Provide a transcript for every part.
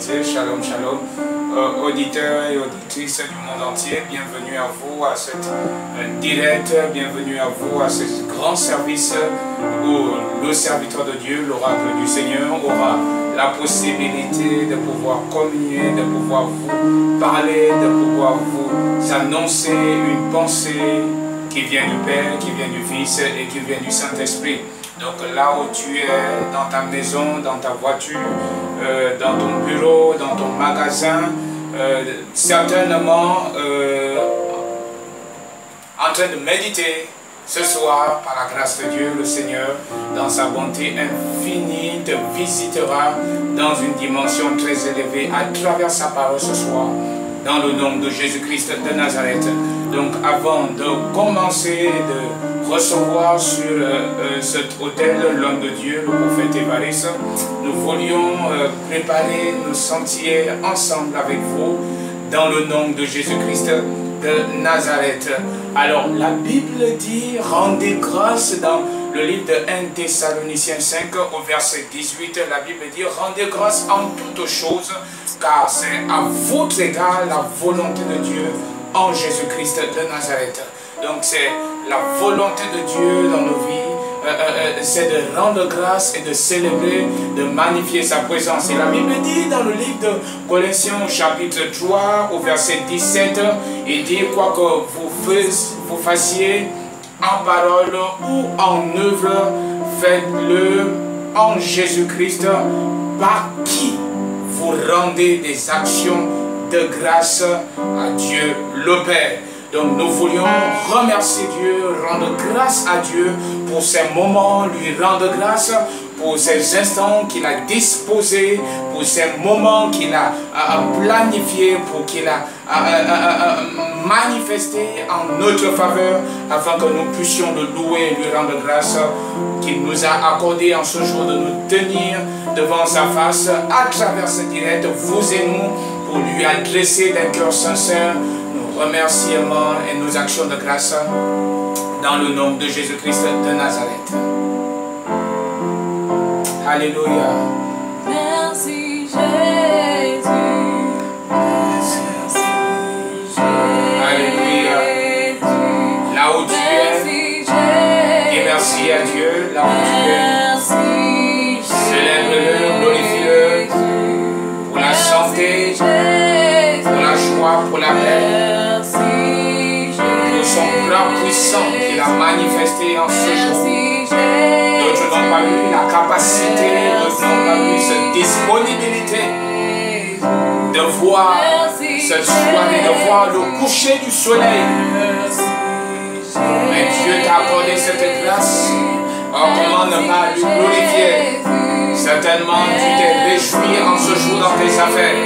entier. Shalom, shalom. Auditeurs et auditrices du monde entier, bienvenue à vous à cette direct, bienvenue à vous à ce grand service où le serviteur de Dieu, l'oracle du Seigneur, aura la possibilité de pouvoir communier, de pouvoir vous parler, de pouvoir vous annoncer une pensée qui vient du Père, qui vient du Fils et qui vient du Saint-Esprit. Donc là où tu es, dans ta maison, dans ta voiture, dans ton bureau, dans ton magasin, certainement en train de méditer ce soir, par la grâce de Dieu, le Seigneur, dans sa bonté infinie, te visitera dans une dimension très élevée à travers sa parole ce soir, dans le nom de Jésus-Christ de Nazareth. Donc avant de commencer de recevoir sur cet autel l'homme de Dieu, le prophète Évariste, nous voulions préparer nos sentiers ensemble avec vous dans le nom de Jésus-Christ de Nazareth. Alors la Bible dit, rendez grâce dans le livre de 1 Thessaloniciens 5 au verset 18, la Bible dit, rendez grâce en toutes choses, car c'est à votre égard la volonté de Dieu en Jésus-Christ de Nazareth. Donc c'est la volonté de Dieu dans nos vies, c'est de rendre grâce et de célébrer, de magnifier sa présence. Et la Bible dit dans le livre de Colossiens chapitre 3 au verset 17, il dit quoi que vous fassiez en parole ou en œuvre, faites-le en Jésus-Christ, par qui vous rendez des actions de grâce à Dieu le Père. Donc nous voulions remercier Dieu, rendre grâce à Dieu pour ces moments, lui rendre grâce pour ces instants qu'il a disposés, pour ces moments qu'il a planifiés, pour qu'il a manifesté en notre faveur, afin que nous puissions le louer et lui rendre grâce, qu'il nous a accordé en ce jour de nous tenir devant sa face à travers ce direct, vous et nous, pour lui adresser d'un cœur sincère nos remerciements et nos actions de grâce dans le nom de Jésus-Christ de Nazareth. Alléluia. Merci Jésus. Alléluia. Là où tu es, dis merci à Dieu. Là où tu es, célèbre-le, glorifie-le pour la santé, pour la joie, pour la paix, pour son bras puissant qu'il a manifesté en ce jour. D'autres n'ont pas eu la capacité, d'autres n'ont pas eu cette disponibilité de voir cette soirée, de voir le coucher du soleil. Mais Dieu t'a accordé cette grâce. Alors comment ne pas lui glorifier? Certainement tu t'es réjoui en ce jour dans tes affaires.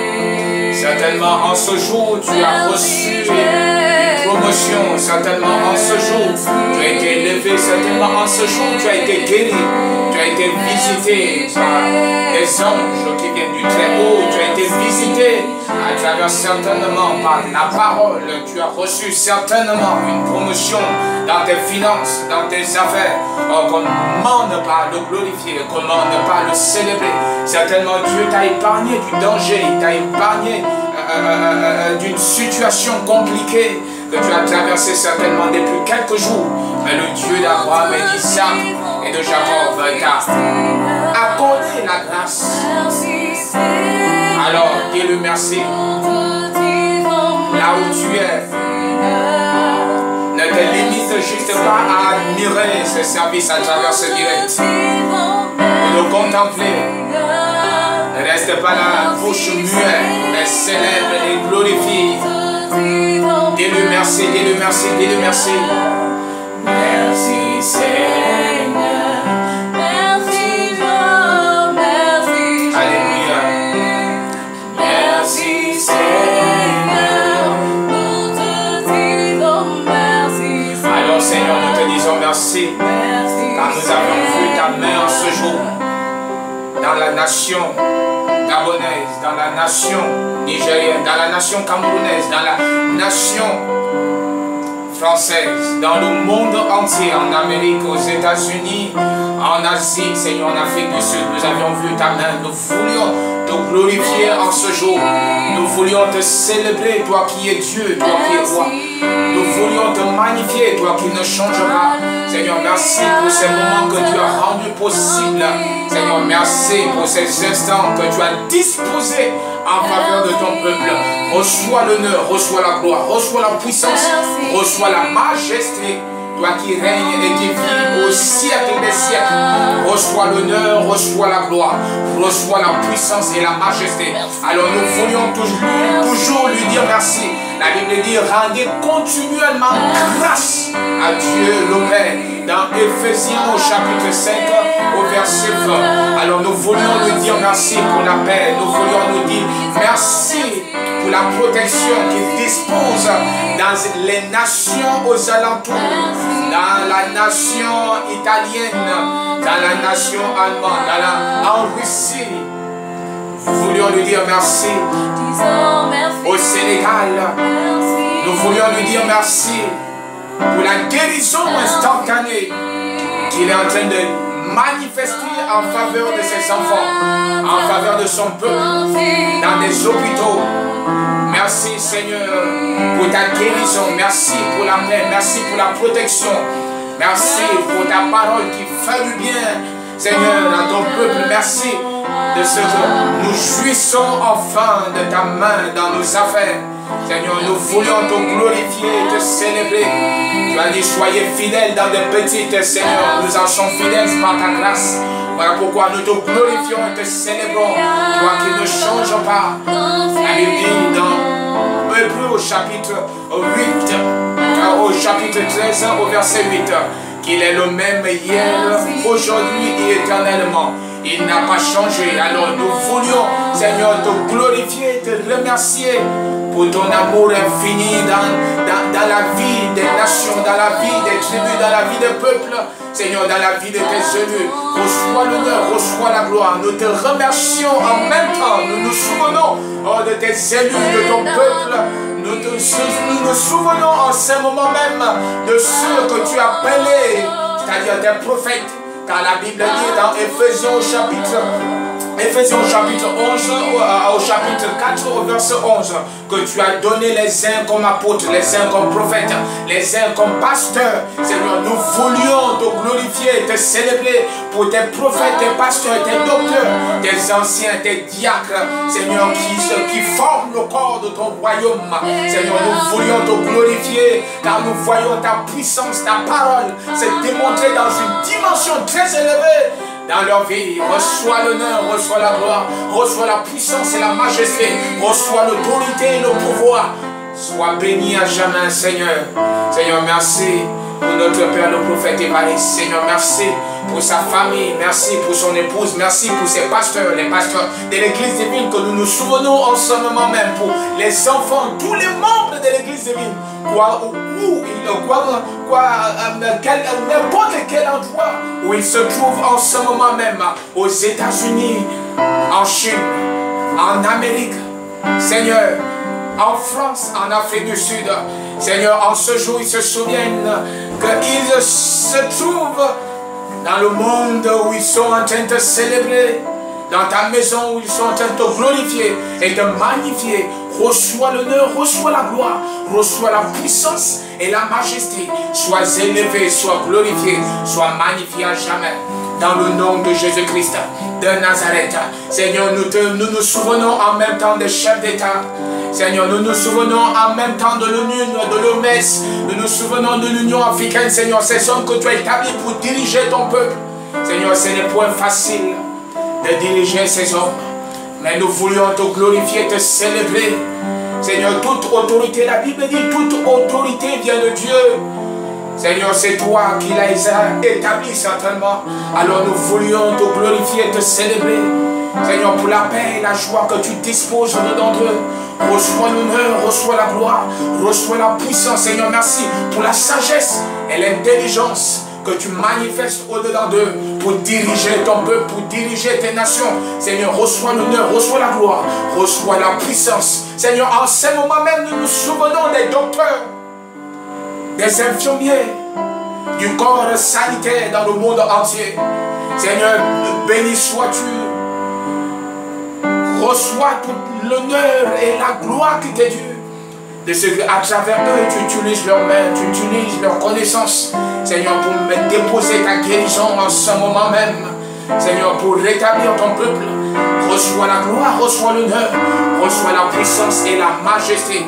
Certainement en ce jour tu as reçu une promotion. Certainement en ce jour tu as été élevé. Certainement en ce jour tu as été guéri. Tu as été visité par des anges qui viennent du très haut. Tu as été visité à travers certainement par la parole. Tu as reçu certainement une promotion dans tes finances, dans tes affaires. Oh, comment ne pas le glorifier? Comment ne pas le célébrer? Certainement Dieu t'a épargné du danger. Il t'a épargné d'une situation compliquée que tu as traversée certainement depuis quelques jours. Mais le Dieu d'Abraham et d'Isaac et de Jacob t'a accordé la grâce. Alors dis-le merci. Là où tu es, ne te limite juste pas à admirer ce service à travers ce direct, de le contempler. Ne reste pas la bouche muette, mais célèbre et glorifie. Dis-le merci, dis-le merci, dis-le merci. Merci Seigneur. Merci Jean, merci. Alléluia. Merci Seigneur. Nous te disons merci. Alors Seigneur, nous te disons merci, car nous avons vu ta main en ce jour dans la nation gabonaise, dans la nation nigérienne, dans la nation camerounaise, dans la nation française, dans le monde entier, en Amérique, aux États-Unis, en Asie, Seigneur, en Afrique du Sud, nous avions vu ta main, nous voulions te glorifier en ce jour, nous voulions te célébrer, toi qui es Dieu, toi qui es roi, nous voulions te magnifier, toi qui ne changes pas. Seigneur, merci pour ces moments que tu as rendus possibles. Seigneur, merci pour ces instants que tu as disposés en faveur de ton peuple. Reçois l'honneur, reçois la gloire, reçois la puissance, reçois la majesté. Toi qui règnes et qui vis au siècle des siècles, reçois l'honneur, reçois la gloire, reçois la puissance et la majesté. Alors nous voulions toujours lui dire merci. La Bible dit, rendez continuellement grâce à Dieu le Père. Dans Éphésiens au chapitre 5, au verset 20. Alors nous voulions lui dire merci pour la paix. Nous voulions lui dire merci pour la protection qu'il dispose dans les nations aux alentours, dans la nation italienne, dans la nation allemande, en Russie. Nous voulions lui dire merci. Au Sénégal, nous voulions lui dire merci pour la guérison instantanée qu'il est en train de manifester en faveur de ses enfants, en faveur de son peuple, dans des hôpitaux. Merci Seigneur pour ta guérison, merci pour la paix, merci pour la protection, merci pour ta parole qui fait du bien, Seigneur, à ton peuple. Merci de ce que nous jouissons enfin de ta main dans nos affaires. Seigneur, nous voulons te glorifier et te célébrer. Tu as dit, soyez fidèles dans des petites, Seigneur. Nous en sommes fidèles par ta grâce. Voilà pourquoi nous te glorifions et te célébrons. Toi qui ne changes pas. La Bible dit dans Hébreux au chapitre 8, au chapitre 13, au verset 8, qu'il est le même hier, aujourd'hui et éternellement. Il n'a pas changé. Alors nous voulions, Seigneur, te glorifier, te remercier pour ton amour infini dans la vie des nations, dans la vie des tribus, dans la vie des peuples. Seigneur, dans la vie de tes élus. Reçois l'honneur, reçois la gloire. Nous te remercions en même temps. Nous nous souvenons de tes élus, de ton peuple. Nous nous souvenons en ce moment même de ceux que tu as appelés, c'est-à-dire tes prophètes. Car la Bible dit dans Éphésiens au chapitre 11, au chapitre 4, au verset 11, que tu as donné les uns comme apôtres, les uns comme prophètes, les uns comme pasteurs. Seigneur, nous voulions te glorifier, te célébrer pour tes prophètes, tes pasteurs, tes docteurs, tes anciens, tes diacres, Seigneur, qui forment le corps de ton royaume. Seigneur, nous voulions te glorifier, car nous voyons ta puissance, ta parole se démontrer dans une dimension très élevée dans leur vie. Reçois l'honneur, reçois la gloire, reçois la puissance et la majesté, reçois l'autorité et le pouvoir. Sois béni à jamais, Seigneur. Seigneur, merci pour notre Père le prophète Évariste. Seigneur, merci pour sa famille, merci pour son épouse, merci pour ses pasteurs, les pasteurs de l'église divine, que nous nous souvenons en ce moment même, pour les enfants, tous les membres de l'église divine, n'importe quel endroit où ils se trouvent en ce moment même, aux États-Unis, en Chine, en Amérique, Seigneur, en France, en Afrique du Sud. Seigneur, en ce jour, ils se souviennent qu'ils se trouvent dans le monde où ils sont en train de te célébrer, dans ta maison où ils sont en train de te glorifier et de magnifier. Reçois l'honneur, reçois la gloire, reçois la puissance et la majesté. Sois élevé, sois glorifié, sois magnifié à jamais. Dans le nom de Jésus-Christ de Nazareth. Seigneur, nous nous souvenons en même temps des chefs d'État. Seigneur, nous nous souvenons en même temps de l'ONU, de l'OMS. Nous nous souvenons de l'Union africaine, Seigneur. Ces hommes que tu as établis pour diriger ton peuple. Seigneur, ce n'est point facile de diriger ces hommes. Mais nous voulions te glorifier, te célébrer. Seigneur, toute autorité, la Bible dit, toute autorité vient de Dieu. Seigneur, c'est toi qui l'as établi certainement. Alors nous voulions te glorifier, te célébrer. Seigneur, pour la paix et la joie que tu disposes dedans d'eux. Reçois l'honneur, reçois la gloire, reçois la puissance. Seigneur, merci pour la sagesse et l'intelligence que tu manifestes au-dedans d'eux pour diriger ton peuple, pour diriger tes nations. Seigneur, reçois l'honneur, reçois la gloire, reçois la puissance. Seigneur, en ce moment même, nous nous souvenons des docteurs des infirmiers, du corps sanitaire dans le monde entier. Seigneur, béni sois-tu. Reçois toute l'honneur et la gloire qui t'est due. De ce qu'à travers eux, tu utilises leurs mains, tu utilises leurs connaissances, Seigneur, pour me déposer ta guérison en ce moment même. Seigneur, pour rétablir ton peuple. Reçois la gloire, reçois l'honneur, reçois la puissance et la majesté.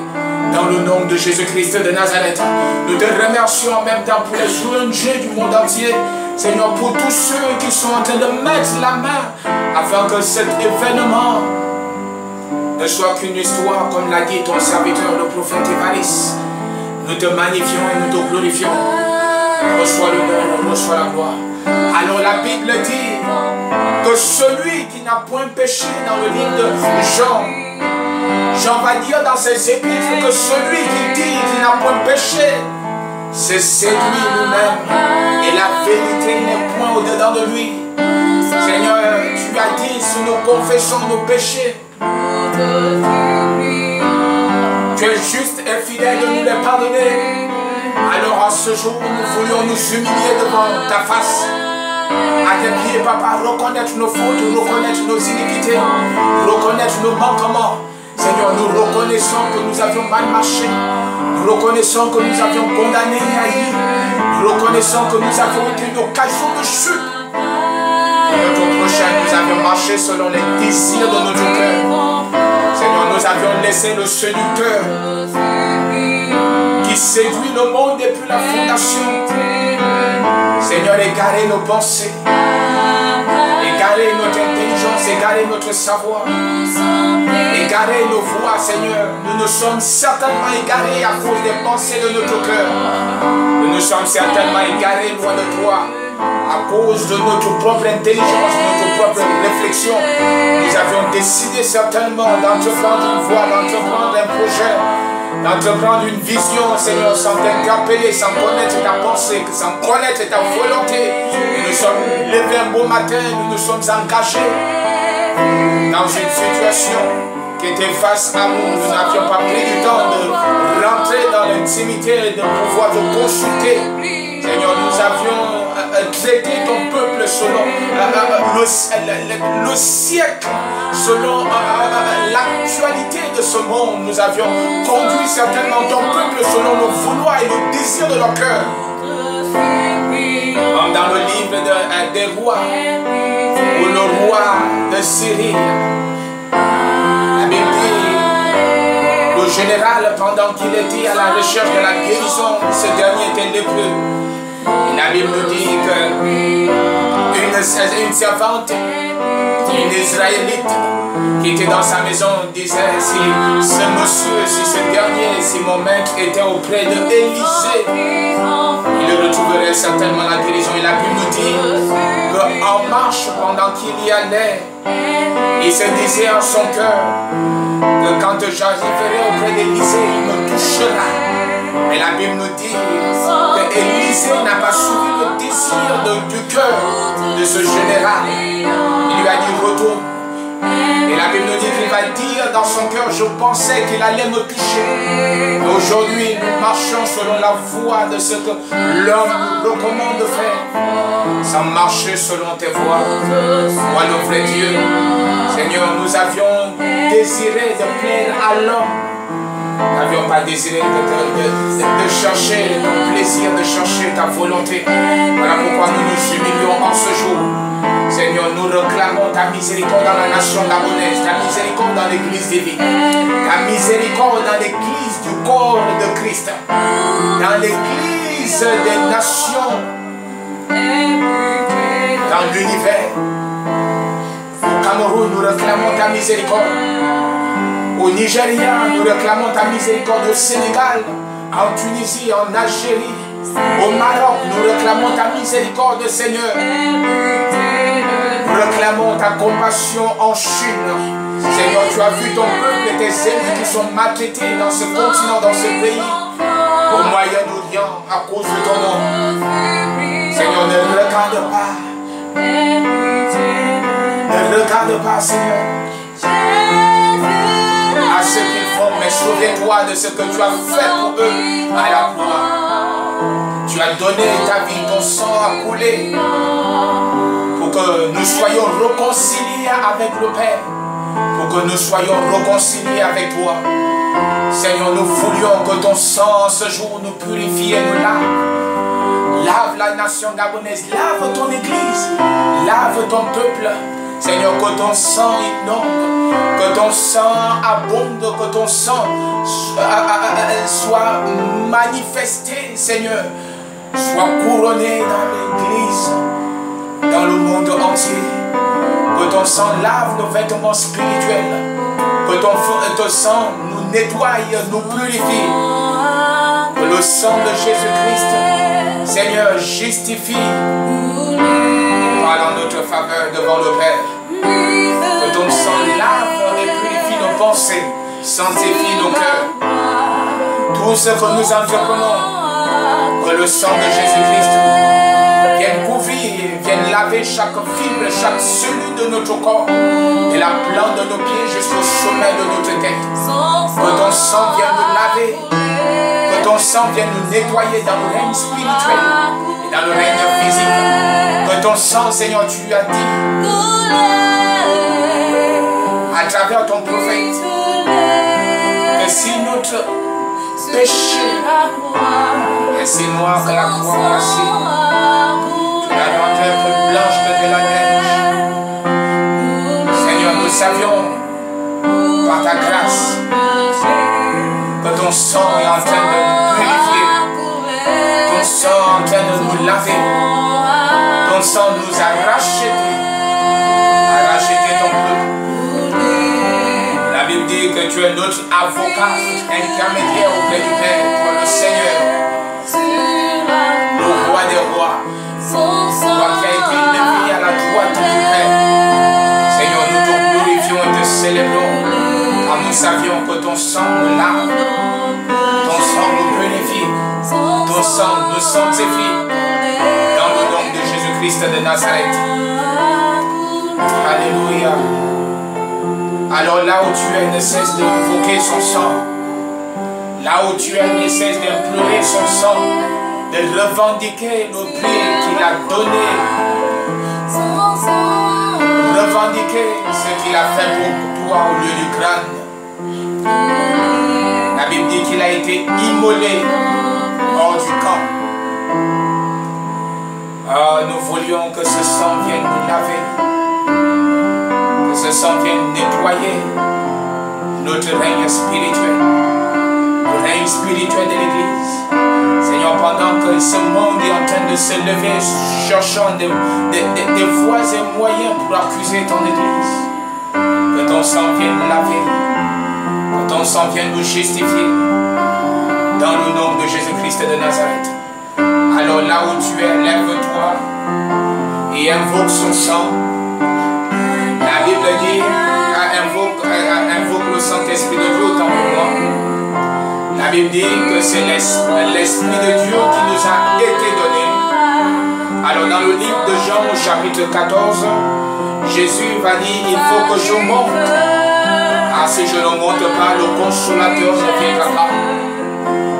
Dans le nom de Jésus-Christ de Nazareth, nous te remercions en même temps pour les ONG du monde entier. Seigneur, pour tous ceux qui sont en train de mettre la main afin que cet événement ne soit qu'une histoire, comme l'a dit ton serviteur, le prophète Évariste. Nous te magnifions et nous te glorifions. Reçois l'honneur, reçois la gloire. Alors la Bible dit que celui qui n'a point péché dans le livre de Jean va dire dans ses épîtres que celui qui dit qu'il n'a point péché s'est séduit lui-même et la vérité n'est point au-dedans de lui. Seigneur, tu as dit si nous confessons nos péchés, tu es juste et fidèle de nous les pardonner. Alors en ce jour, nous voulions nous humilier devant ta face. À tes pieds, Papa, reconnaître nos fautes, reconnaître nos iniquités, reconnaître nos manquements. Seigneur, nous reconnaissons que nous avions mal marché. Nous reconnaissons que nous avions condamné et haï. Nous reconnaissons que nous avions été une occasion de chute. Et notre prochain, nous avions marché selon les désirs de notre cœur. Seigneur, nous avions laissé le séducteur qui séduit le monde depuis la fondation. Seigneur, égarer nos pensées, égarer notre intelligence, égarer notre savoir, égarer nos voix, Seigneur. Nous nous sommes certainement égarés à cause des pensées de notre cœur. Nous nous sommes certainement égarés loin de toi à cause de notre propre intelligence, notre propre réflexion. Nous avions décidé certainement d'entreprendre une voie, d'entreprendre un projet, d'entreprendre une vision, Seigneur, sans t'interpeller, sans connaître ta pensée, sans connaître ta volonté. Nous nous sommes levés un beau matin, nous nous sommes engagés dans une situation qui était face à nous. Nous n'avions pas pris du temps de rentrer dans l'intimité, de pouvoir te consulter. Seigneur, nous avions traité ton peuple selon le siècle, selon l'actualité de ce monde. Nous avions conduit certainement ton peuple selon nos vouloirs et nos désirs de leur cœur. Comme dans le livre des rois, où le roi de Syrie, la Bible dit, le général, pendant qu'il était à la recherche de la guérison, ce dernier était lépreux. Et la Bible nous dit qu'une servante, une Israélite, qui était dans sa maison, disait, si ce monsieur, si ce dernier, si mon maître était auprès de Élisée, il retrouverait certainement la guérison. Et la Bible nous dit qu'en marche, pendant qu'il y allait, il se disait en son cœur que quand j'arriverai auprès d'Élisée, il me touchera. Mais la Bible nous dit que Élisée n'a pas suivi le désir du cœur de ce général. Il lui a dit retourne. Et la Bible nous dit qu'il va dire dans son cœur, je pensais qu'il allait me toucher. Aujourd'hui, nous marchons selon la voie de ce que l'homme nous recommande de faire, sans marcher selon tes voies. Toi le vrai Dieu, Seigneur, nous avions désiré de plaire à l'homme. Nous n'avions pas désiré de chercher ton plaisir, de chercher ta volonté. Voilà pourquoi nous nous humilions en ce jour. Seigneur, nous réclamons ta miséricorde dans la nation gabonaise, ta miséricorde dans l'église divine, ta miséricorde dans l'église du corps de Christ, dans l'église des nations, dans l'univers. Au Cameroun, nous réclamons ta miséricorde. Au Nigeria, nous réclamons ta miséricorde. Au Sénégal, en Tunisie, en Algérie, au Maroc, nous réclamons ta miséricorde, Seigneur. Nous réclamons ta compassion en Chine. Seigneur, tu as vu ton peuple et tes ennemis qui sont maltraités dans ce continent, dans ce pays, au Moyen-Orient, à cause de ton nom. Seigneur, ne regarde pas. Ne regarde pas, Seigneur, à ce qu'ils font, mais souviens-toi de ce que tu as fait pour eux à la croix. Tu as donné ta vie, ton sang a coulé pour que nous soyons réconciliés avec le Père, pour que nous soyons réconciliés avec toi. Seigneur, nous voulions que ton sang ce jour nous purifie et nous lave. Lave la nation gabonaise, lave ton église, lave ton peuple. Seigneur, que ton sang inonde, que ton sang abonde, que ton sang soit manifesté, Seigneur, soit couronné dans l'église, dans le monde entier. Que ton sang lave nos vêtements spirituels, que ton sang nous nettoie, nous purifie. Que le sang de Jésus-Christ, Seigneur, justifie, parle en notre faveur devant le Père. Que ton sang lave et purifie nos pensées, sanctifie nos cœurs. Tout ce que nous entreprenons, que le sang de Jésus-Christ vienne couvrir, vienne laver chaque fibre, chaque cellule de notre corps, de la plante de nos pieds jusqu'au sommet de notre tête. Que ton sang vienne nous laver, que ton sang vienne nous nettoyer dans le règne spirituel et dans le règne physique. Que ton sang, Seigneur, tu as dit à travers ton prophète que si notre péché est si noir que la croix glacée, tu l'as rendu plus blanche que de la neige. Seigneur, nous savions par ta grâce que ton sang est en train de nous purifier, ton sang est en train de nous laver, ton sang nous a racheté ton peuple. La Bible dit que tu es notre avocat, notre intermédiaire auprès du Père, toi le Seigneur, le roi des rois, toi qui as été élevé à la droite du Père. Seigneur, nous te glorifions et te célébrons, car nous savions que ton sang nous lave, ton sang nous purifie, ton sang nous sanctifie, dans le nom de Jésus-Christ de Nazareth. Alléluia. Alors là où tu es, ne cesse d'invoquer son sang. Là où tu es, ne cesse d'implorer son sang, de revendiquer le prix qu'il a donné. Revendiquer ce qu'il a fait pour toi au lieu du crâne. La Bible dit qu'il a été immolé hors du camp. Nous voulions que ce sang vienne nous laver, que ce sang vienne nettoyer notre règne spirituel, le règne spirituel de l'Église. Seigneur, pendant que ce monde est en train de se lever, cherchant des voies et moyens pour accuser ton Église, que ton sang vienne laver, que ton sang vienne nous justifier, dans le nom de Jésus-Christ de Nazareth. Alors là où tu es, lève-toi et invoque son sang. La Bible dit, invoque le Saint-Esprit de Dieu autant que moi. La Bible dit que c'est l'Esprit de Dieu qui nous a été donné. Alors dans le livre de Jean au chapitre 14, Jésus va dire, il faut que je monte. Ah, si je ne monte pas, le consolateur ne viendra pas.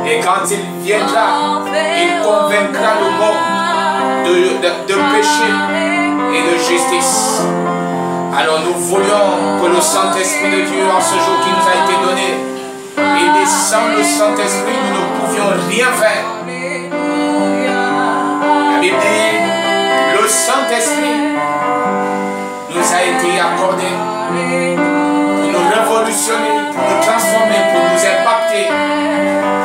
Et quand il viendra, il convaincra le monde de péché et de justice. Alors nous voulions que le Saint-Esprit de Dieu, en ce jour qui nous a été donné, et sans le Saint-Esprit, nous ne pouvions rien faire. La Bible dit, le Saint-Esprit nous a été accordé pour nous révolutionner, pour nous transformer, pour nous impacter,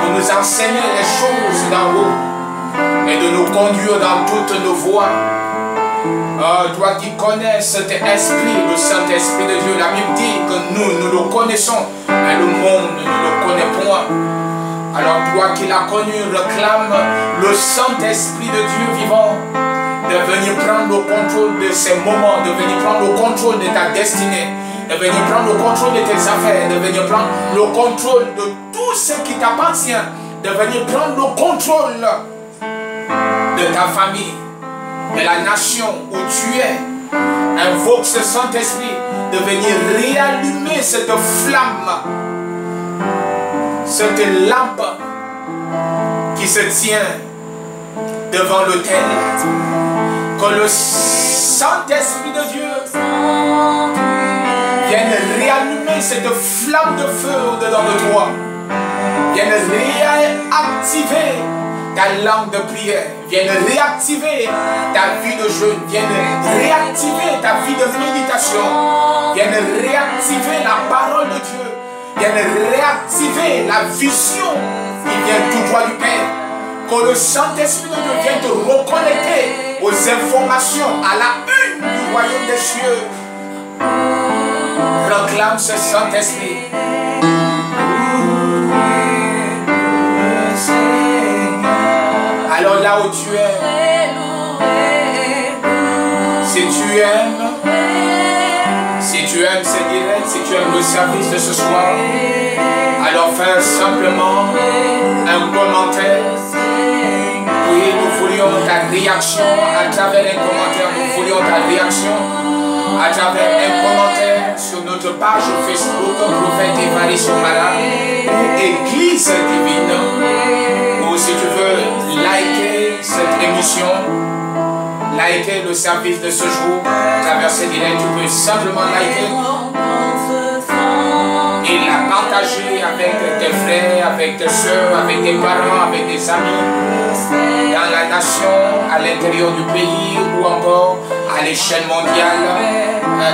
pour nous enseigner les choses d'en haut et de nous conduire dans toutes nos voies. Toi qui connais cet esprit, le Saint-Esprit de Dieu, la Bible dit que nous le connaissons, mais le monde ne le connaît point. Alors toi qui l'as connu, réclame le Saint-Esprit de Dieu vivant de venir prendre le contrôle de ces moments, de venir prendre le contrôle de ta destinée, de venir prendre le contrôle de tes affaires, de venir prendre le contrôle de tout ce qui t'appartient, de venir prendre le contrôle de ta famille, de la nation où tu es. Invoque ce Saint-Esprit de venir réallumer cette flamme, cette lampe qui se tient devant l'autel. Que le Saint-Esprit de Dieu vienne réallumer cette flamme de feu au-dedans de toi. Vienne réactiver ta langue de prière. Vienne réactiver ta vie de jeûne. Vienne réactiver ta vie de méditation. Vienne réactiver la parole de Dieu. Vienne réactiver la vision qui vient tout droit du Père. Que le Saint-Esprit de Dieu vienne te reconnecter aux informations, à la une du royaume des cieux. Proclame ce Saint-Esprit. Alors là où tu es, si tu aimes ce direct, si tu aimes le service de ce soir, alors fais simplement un commentaire. Oui, nous voulions ta réaction à travers un commentaire. Nous voulions ta réaction à travers un commentaire sur notre page Facebook, Prophète Évariste Oumarra, Église Divine. Ou si tu veux liker cette émission, liker le service de ce jour, à travers ce direct, tu peux simplement liker et la partager avec tes frères, avec tes soeurs, avec tes parents, avec des amis, dans la nation, à l'intérieur du pays ou encore à l'échelle mondiale.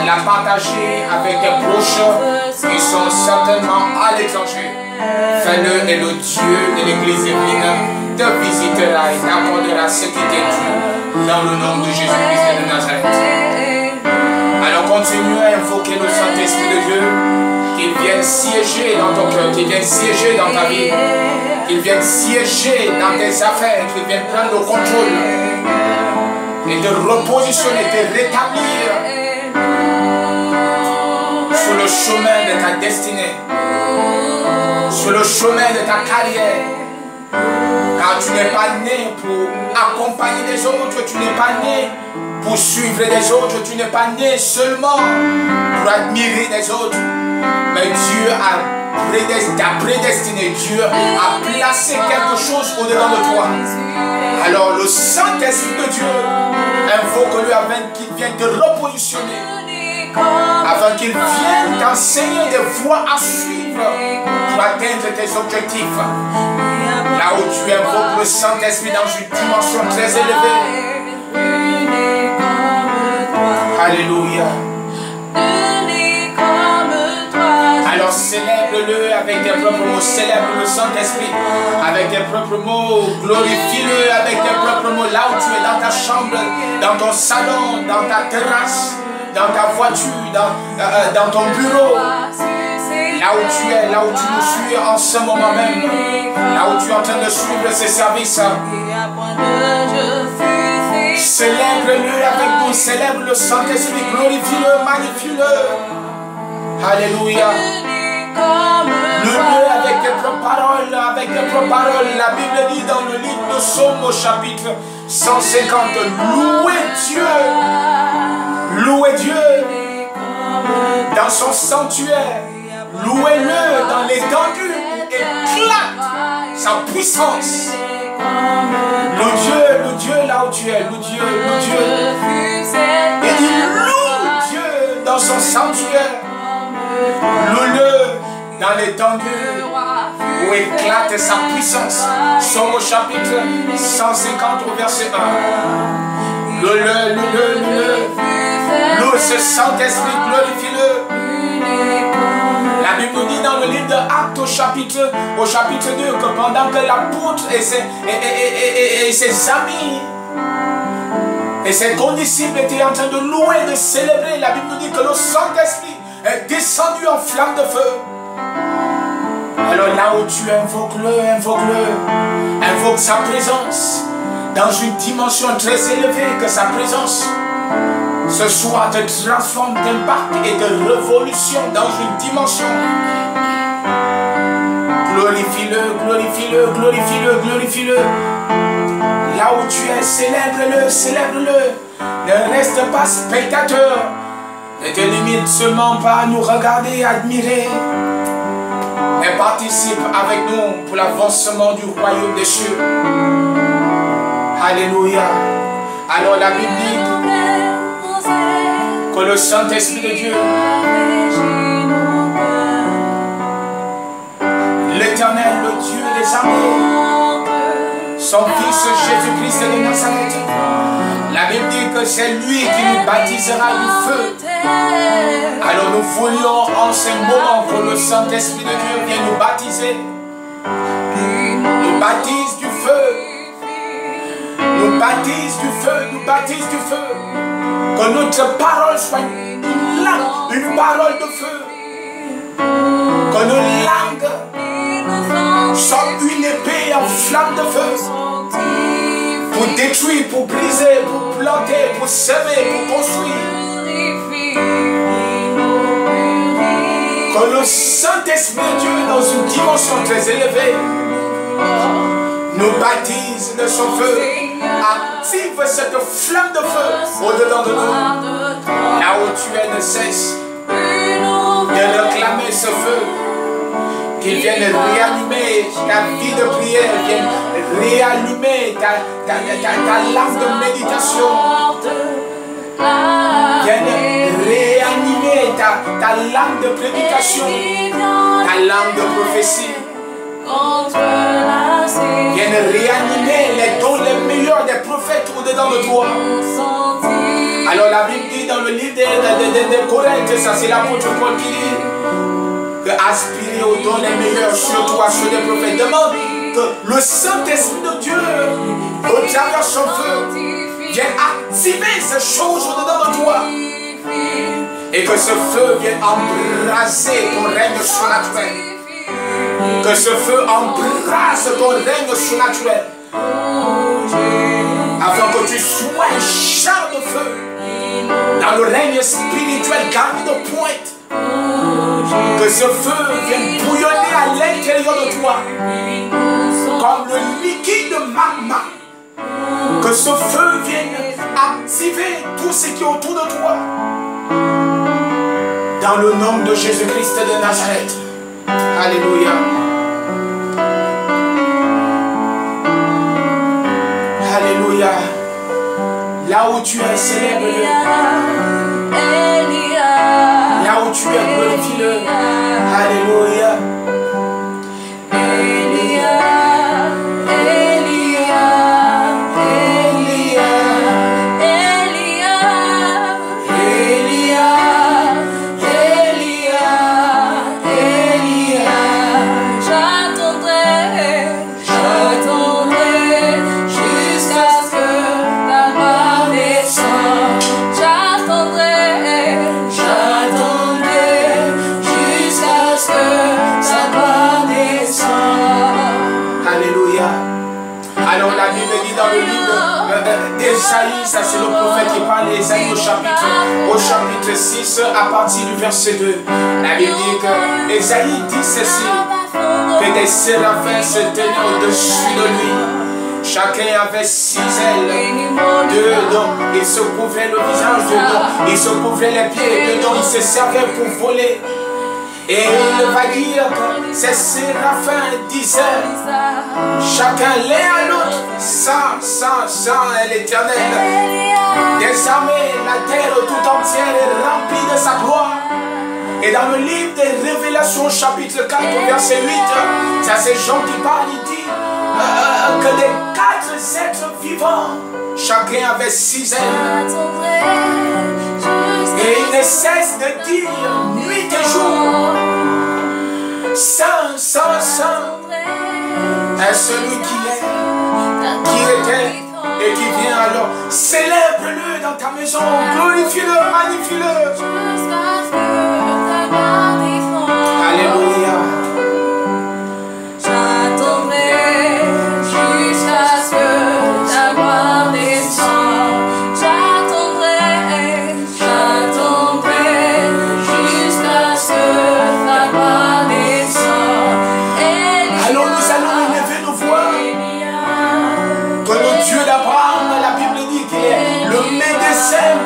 La partager avec tes proches qui sont certainement à l'étranger. Fais-le et le Dieu de l'Église divine te visitera et t'accordera ce qui t'est dû dans le nom de Jésus-Christ de Nazareth. Alors continue à invoquer le Saint-Esprit de Dieu, qu'il vienne siéger dans ton cœur, qu'il vienne siéger dans ta vie, qu'il vienne siéger dans tes affaires, qu'il vienne prendre le contrôle et te repositionner, te rétablir sur le chemin de ta destinée, sur le chemin de ta carrière. Car tu n'es pas né pour accompagner les autres, tu n'es pas né pour suivre les autres, tu n'es pas né seulement pour admirer les autres, mais Dieu t'a prédestiné, Dieu a placé quelque chose au-dedans de toi. Alors le Saint-Esprit de Dieu, invoque-le afin qu'il vienne te repositionner, afin qu'il vienne t'enseigner des voies à suivre pour atteindre tes objectifs. Là où tu invoques le Saint-Esprit dans une dimension très élevée. Alléluia. Alors célèbre-le avec tes propres mots, célèbre le Saint-Esprit avec tes propres mots, glorifie-le avec tes propres mots, là où tu es dans ta chambre, dans ton salon, dans ta terrasse, dans ta voiture, dans ton bureau, là où tu es, là où tu nous suis en ce moment même, là où tu es en train de suivre ces services. Célèbre-le avec nous, célèbre le Saint-Esprit, glorifie-le, magnifie-le. Alléluia. Le avec tes propres paroles, avec tes propres paroles. La Bible dit dans le livre de Psaume au chapitre 150, louez Dieu. Louez Dieu dans son sanctuaire. Louez-le dans l'étendue. Éclate sa puissance. Le Dieu là où tu es, le Dieu. Et il loue Dieu dans son sanctuaire. Loue-le dans l'étendue où éclate sa puissance. Psaume au chapitre 150 au verset 1. Loue-le. Loue ce Saint-Esprit, glorifie-le. La Bible dit dans le livre de Actes au chapitre 2 que pendant que l'apôtre et ses amis et ses condisciples étaient en train de louer, de célébrer, la Bible dit que le Saint-Esprit est descendu en flamme de feu. Alors là où tu invoque sa présence dans une dimension très élevée, que sa présence ce soir te transforme, t'impacte et te révolution dans une dimension. Glorifie-le. Là où tu es, célèbre-le. Ne reste pas spectateur. Ne te limite seulement pas à nous regarder, admirer. Mais participe avec nous pour l'avancement du royaume des cieux. Alléluia. Alors la Bible dit que le Saint-Esprit de Dieu, l'Éternel, le Dieu des armées, son Fils Jésus-Christ de Nazareth, la Bible dit que c'est lui qui nous baptisera du feu. Alors nous voulions en ce moment que le Saint-Esprit de Dieu vienne nous baptiser, nous baptise du feu, nous baptise du feu, nous baptise du feu. Que notre parole soit une parole de feu. Que nos langues soient une épée en flamme de feu. Pour détruire, pour briser, pour planter, pour semer, pour construire. Que le Saint-Esprit de Dieu, dans une dimension très élevée, nous baptise de son feu. Active cette flamme de feu au-dedans de nous. Là où tu es, ne cesse de réclamer ce feu. Qu'il vienne réanimer ta vie de prière, vienne réanimer ta langue de méditation, vienne réanimer ta langue de prédication, ta langue de prophétie, vienne réanimer les dons les meilleurs des prophètes au-dedans de toi. Alors la Bible dit dans le livre de Corinthiens, ça c'est l'apôtre Paul qui dit, aspirer aux dons les meilleurs, surtout à ceux des prophètes. Demande que le Saint-Esprit de Dieu, au travers son feu, vienne activer ces choses au-dedans de toi. Et que ce feu vienne embraser ton règne surnaturel. Que ce feu embrase ton règne surnaturel. Afin que tu sois un char de feu dans le règne spirituel garni de pointe. Que ce feu vienne bouillonner à l'intérieur de toi comme le liquide magma. Que ce feu vienne activer tout ce qui est autour de toi. Dans le nom de Jésus-Christ de Nazareth. Alléluia. Alléluia. Là où tu es, célèbre-le. Là où tu es, glorifie-le. Alléluia. Esaïe, ça c'est le prophète qui parle, Esaïe au chapitre 6, à partir du verset 2. La Bible dit que Esaïe dit ceci, que des séraphins se tenaient au-dessus de lui. Chacun avait 6 ailes, 2 dons. Il se couvrait le visage de dons, il se couvrait les pieds de dons, il se servait pour voler. Et il va dire que ces séraphins disaient, chacun l'un à l'autre, Saint, Saint, Saint est l'Éternel. Des armées, la terre tout entière est remplie de sa gloire. Et dans le livre des Révélations, chapitre 4, verset 8, ça c'est Jean qui parle, il dit que les 4 êtres vivants, chacun avait 6 ailes. Et il ne cesse de dire nuit et jour, Saint, Saint, Saint est celui qui est, qui était et qui vient. Alors célèbre-le dans ta maison, glorifie-le, magnifie-le. Alléluia.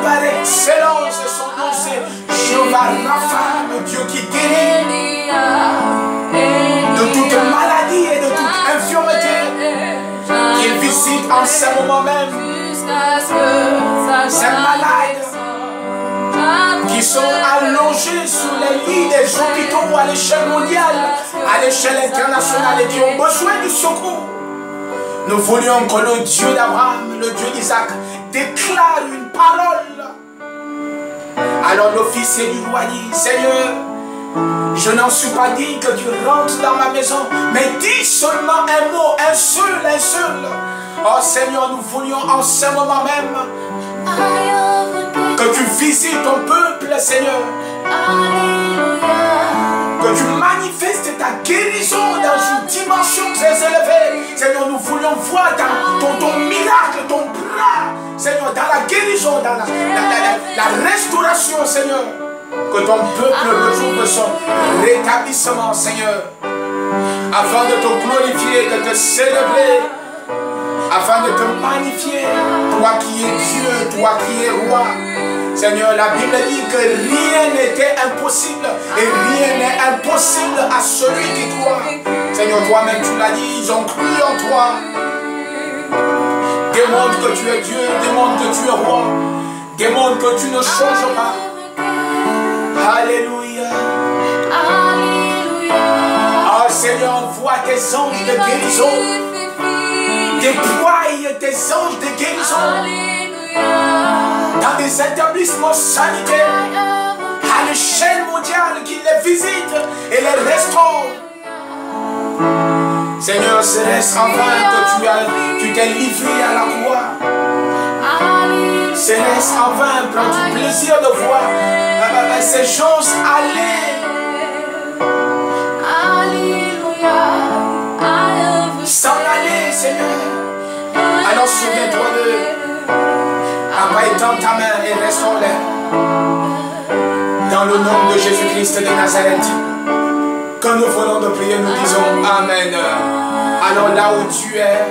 Par excellence, son nom c'est Jéhovah Rapha, le Dieu qui guérit de toute maladie et de toute infirmité. Qu'il visite visite en ce moment même ces malades qui sont allongés sur les lits des hôpitaux à l'échelle mondiale, à l'échelle internationale et qui ont besoin du secours. Nous voulions que le Dieu d'Abraham, le Dieu d'Isaac, déclare une parole. Alors l'officier du roi dit, Seigneur, je n'en suis pas dit que tu rentres dans ma maison, mais dis seulement un mot, un seul. Oh Seigneur, nous voulions en ce moment même que tu visites ton peuple, Seigneur. Que tu manifestes ta guérison dans une dimension très élevée. Seigneur, nous voulions voir ton miracle, ton bras, Seigneur, dans la guérison, dans la restauration, Seigneur. Que ton peuple retrouve son rétablissement, Seigneur. Afin de te glorifier, de te célébrer, afin de te magnifier, toi qui es Dieu, toi qui es roi. Seigneur, la Bible dit que rien n'était impossible et rien n'est impossible à celui qui croit. Seigneur, toi-même tu l'as dit, ils ont cru en toi. Démontre que tu es Dieu, démontre que tu es roi, démontre que tu ne changes pas. Alléluia. Oh Seigneur, envoie tes anges de guérison. Déploie tes anges de guérison dans des établissements sanitaires à l'échelle mondiale qui les visitent et les restaurent. Seigneur, c'est en vain que tu t'es livré à la croix. C'est en vain, prends du plaisir de voir ces gens aller. S'en aller, Seigneur. Alors souviens-toi d'eux. Après, étends ta main et restaure-les. Dans le nom de Jésus-Christ de Nazareth. Quand nous venons de prier, nous disons Amen. Alors là où tu es,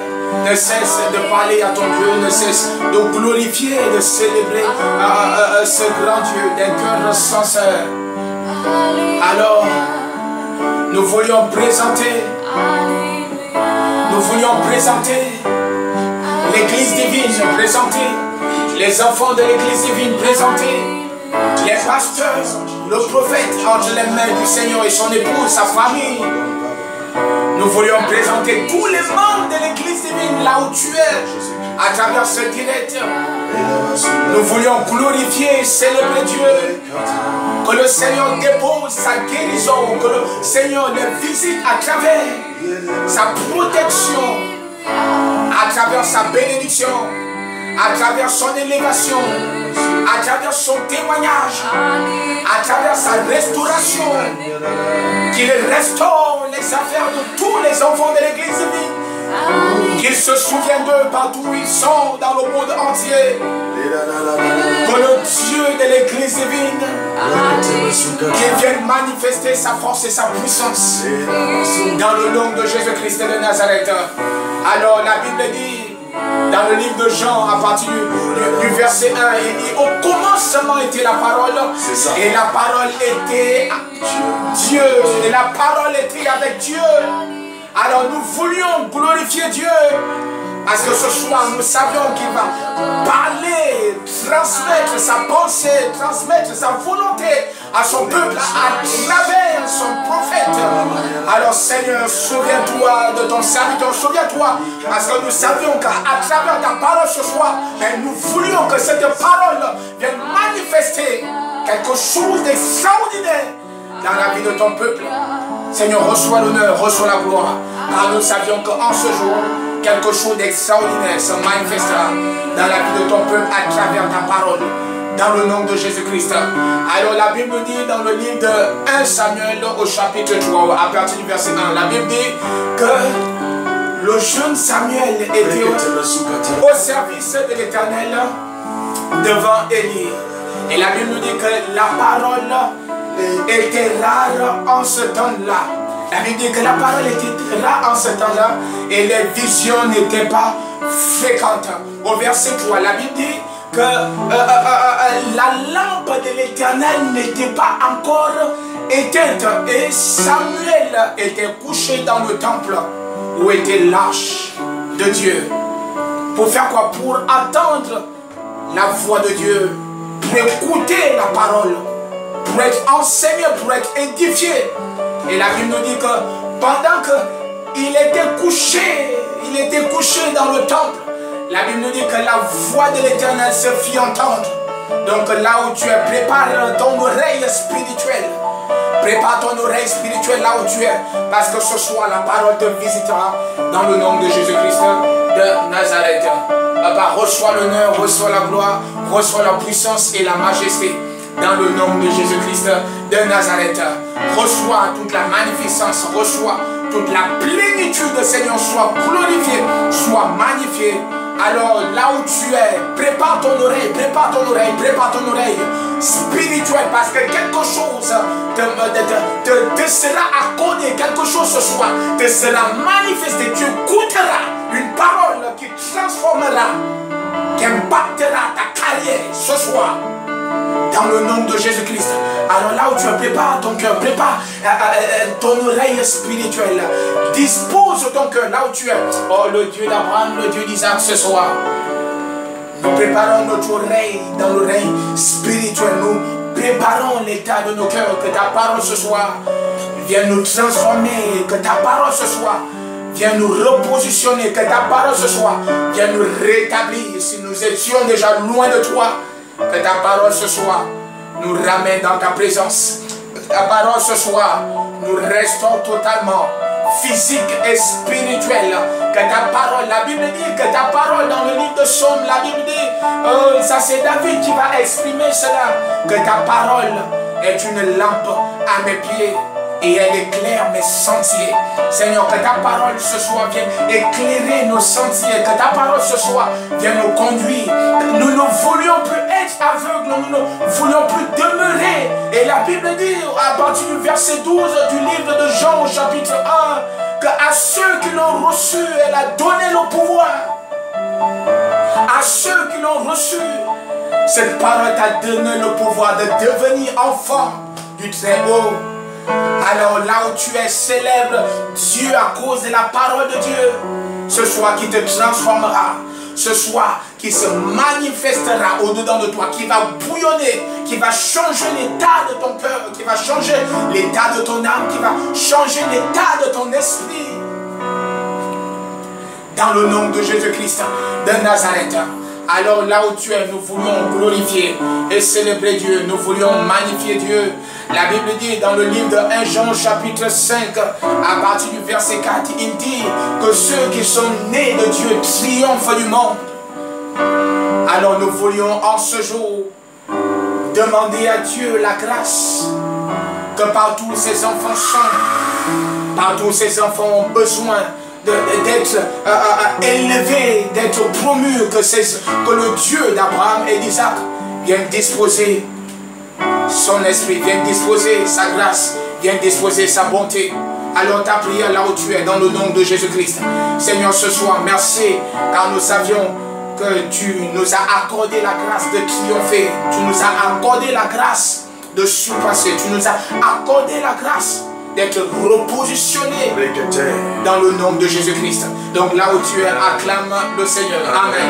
ne cesse de parler à ton Dieu, ne cesse de glorifier et de célébrer ce grand Dieu d'un cœur sincère. Alors, nous voulions présenter l'Église divine, présenter les enfants de l'Église divine, présenter les pasteurs, le prophète entre les mains du Seigneur et son épouse, sa famille. Nous voulions présenter tous les membres de l'Église divine là où tu es, à travers ce direct. Nous voulions glorifier et célébrer Dieu. Que le Seigneur dépose sa guérison, que le Seigneur les visite à travers sa protection, à travers sa bénédiction, à travers son élévation, à travers son témoignage, à travers sa restauration, qu'il restaure les affaires de tous les enfants de l'Église divine, qu'il se souvienne d'eux partout où ils sont dans le monde entier. Que le Dieu de l'Église divine, qu'il vienne manifester sa force et sa puissance dans le nom de Jésus-Christ de Nazareth. Alors la Bible dit dans le livre de Jean, à partir du verset 1, il dit au commencement était la parole, et la parole était Dieu, et la parole était avec Dieu. Alors nous voulions glorifier Dieu, parce que ce soir nous savions qu'il va parler, transmettre sa pensée, transmettre sa volonté à son peuple à travers son prophète. Alors Seigneur, souviens-toi de ton serviteur, souviens-toi, parce que nous savions qu'à travers ta parole ce soir, nous voulions que cette parole vienne manifester quelque chose d'extraordinaire dans la vie de ton peuple. Seigneur, reçois l'honneur, reçois la gloire, car nous savions qu'en ce jour, quelque chose d'extraordinaire se manifestera dans la vie de ton peuple à travers ta parole, dans le nom de Jésus-Christ. Alors la Bible dit dans le livre de 1 Samuel au chapitre 3, à partir du verset 1, la Bible dit que le jeune Samuel était au service de l'Éternel devant Élie. Et la Bible dit que la parole était rare en ce temps-là. La Bible dit que la parole était rare en ce temps-là et les visions n'étaient pas fréquentes. Au verset 3, la Bible dit que la lampe de l'Éternel n'était pas encore éteinte et Samuel était couché dans le temple où était l'arche de Dieu. Pour faire quoi? Pour attendre la voix de Dieu, pour écouter la parole, pour être enseigné, pour être édifié. Et la Bible nous dit que pendant qu'il était couché dans le temple, la Bible nous dit que la voix de l'Éternel se fit entendre. Donc là où tu es, prépare ton oreille spirituelle. Prépare ton oreille spirituelle là où tu es. Parce que ce soir, la parole te visitera dans le nom de Jésus-Christ de Nazareth. Papa, reçois l'honneur, reçois la gloire, reçois la puissance et la majesté. Dans le nom de Jésus-Christ de Nazareth. Reçois toute la magnificence, reçois toute la plénitude, Seigneur, soit glorifiée, soit magnifiée. Alors là où tu es, prépare ton oreille, prépare ton oreille, prépare ton oreille spirituelle, parce que quelque chose te sera accordé, quelque chose ce soir te sera manifesté. Tu écouteras une parole qui transformera, qui impactera ta carrière ce soir. Dans le nom de Jésus-Christ. Alors là où tu prépares ton cœur, prépare ton oreille spirituelle. Dispose ton cœur là où tu es. Oh, le Dieu d'Abraham, le Dieu d'Isaac ce soir. Nous préparons notre oreille dans l'oreille spirituelle. Nous préparons l'état de nos cœurs. Que ta parole ce soir vienne nous transformer. Que ta parole ce soir vienne nous repositionner. Que ta parole ce soir vienne nous rétablir. Si nous étions déjà loin de toi, que ta parole ce soir nous ramène dans ta présence. Que ta parole ce soir nous restaure totalement, physique et spirituel. Que ta parole, la Bible dit que ta parole dans le livre de Psaume, la Bible dit, ça c'est David qui va exprimer cela, que ta parole est une lampe à mes pieds et elle éclaire mes sentiers. Seigneur, que ta parole ce soir vienne éclairer nos sentiers, que ta parole ce soir vienne nous conduire. Nous ne voulions plus être aveugles, nous ne voulions plus demeurer. Et la Bible dit, à partir du verset 12 du livre de Jean au chapitre 1, que à ceux qui l'ont reçu, elle a donné le pouvoir. À ceux qui l'ont reçu, cette parole t'a donné le pouvoir de devenir enfant du Très-Haut. Alors là où tu es, célèbre Dieu à cause de la parole de Dieu. Ce soir qui te transformera, ce soir qui se manifestera au-dedans de toi, qui va bouillonner, qui va changer l'état de ton cœur, qui va changer l'état de ton âme, qui va changer l'état de ton esprit. Dans le nom de Jésus-Christ de Nazareth. Alors là où tu es, nous voulions glorifier et célébrer Dieu. Nous voulions magnifier Dieu. La Bible dit dans le livre de 1 Jean chapitre 5, à partir du verset 4, il dit que ceux qui sont nés de Dieu triomphent du monde. Alors nous voulions en ce jour demander à Dieu la grâce que partout ces enfants sont, partout ces enfants ont besoin d'être élevés, d'être promus, que le Dieu d'Abraham et d'Isaac vienne disposer son esprit, vienne disposer sa grâce, vienne disposer sa bonté. Alors ta prière là où tu es, dans le nom de Jésus-Christ. Seigneur, ce soir, merci, car nous savions que tu nous as accordé la grâce de triompher, tu nous as accordé la grâce de surpasser, tu nous as accordé la grâce d'être repositionné dans le nom de Jésus-Christ. Donc là où tu es, acclame le Seigneur. Amen.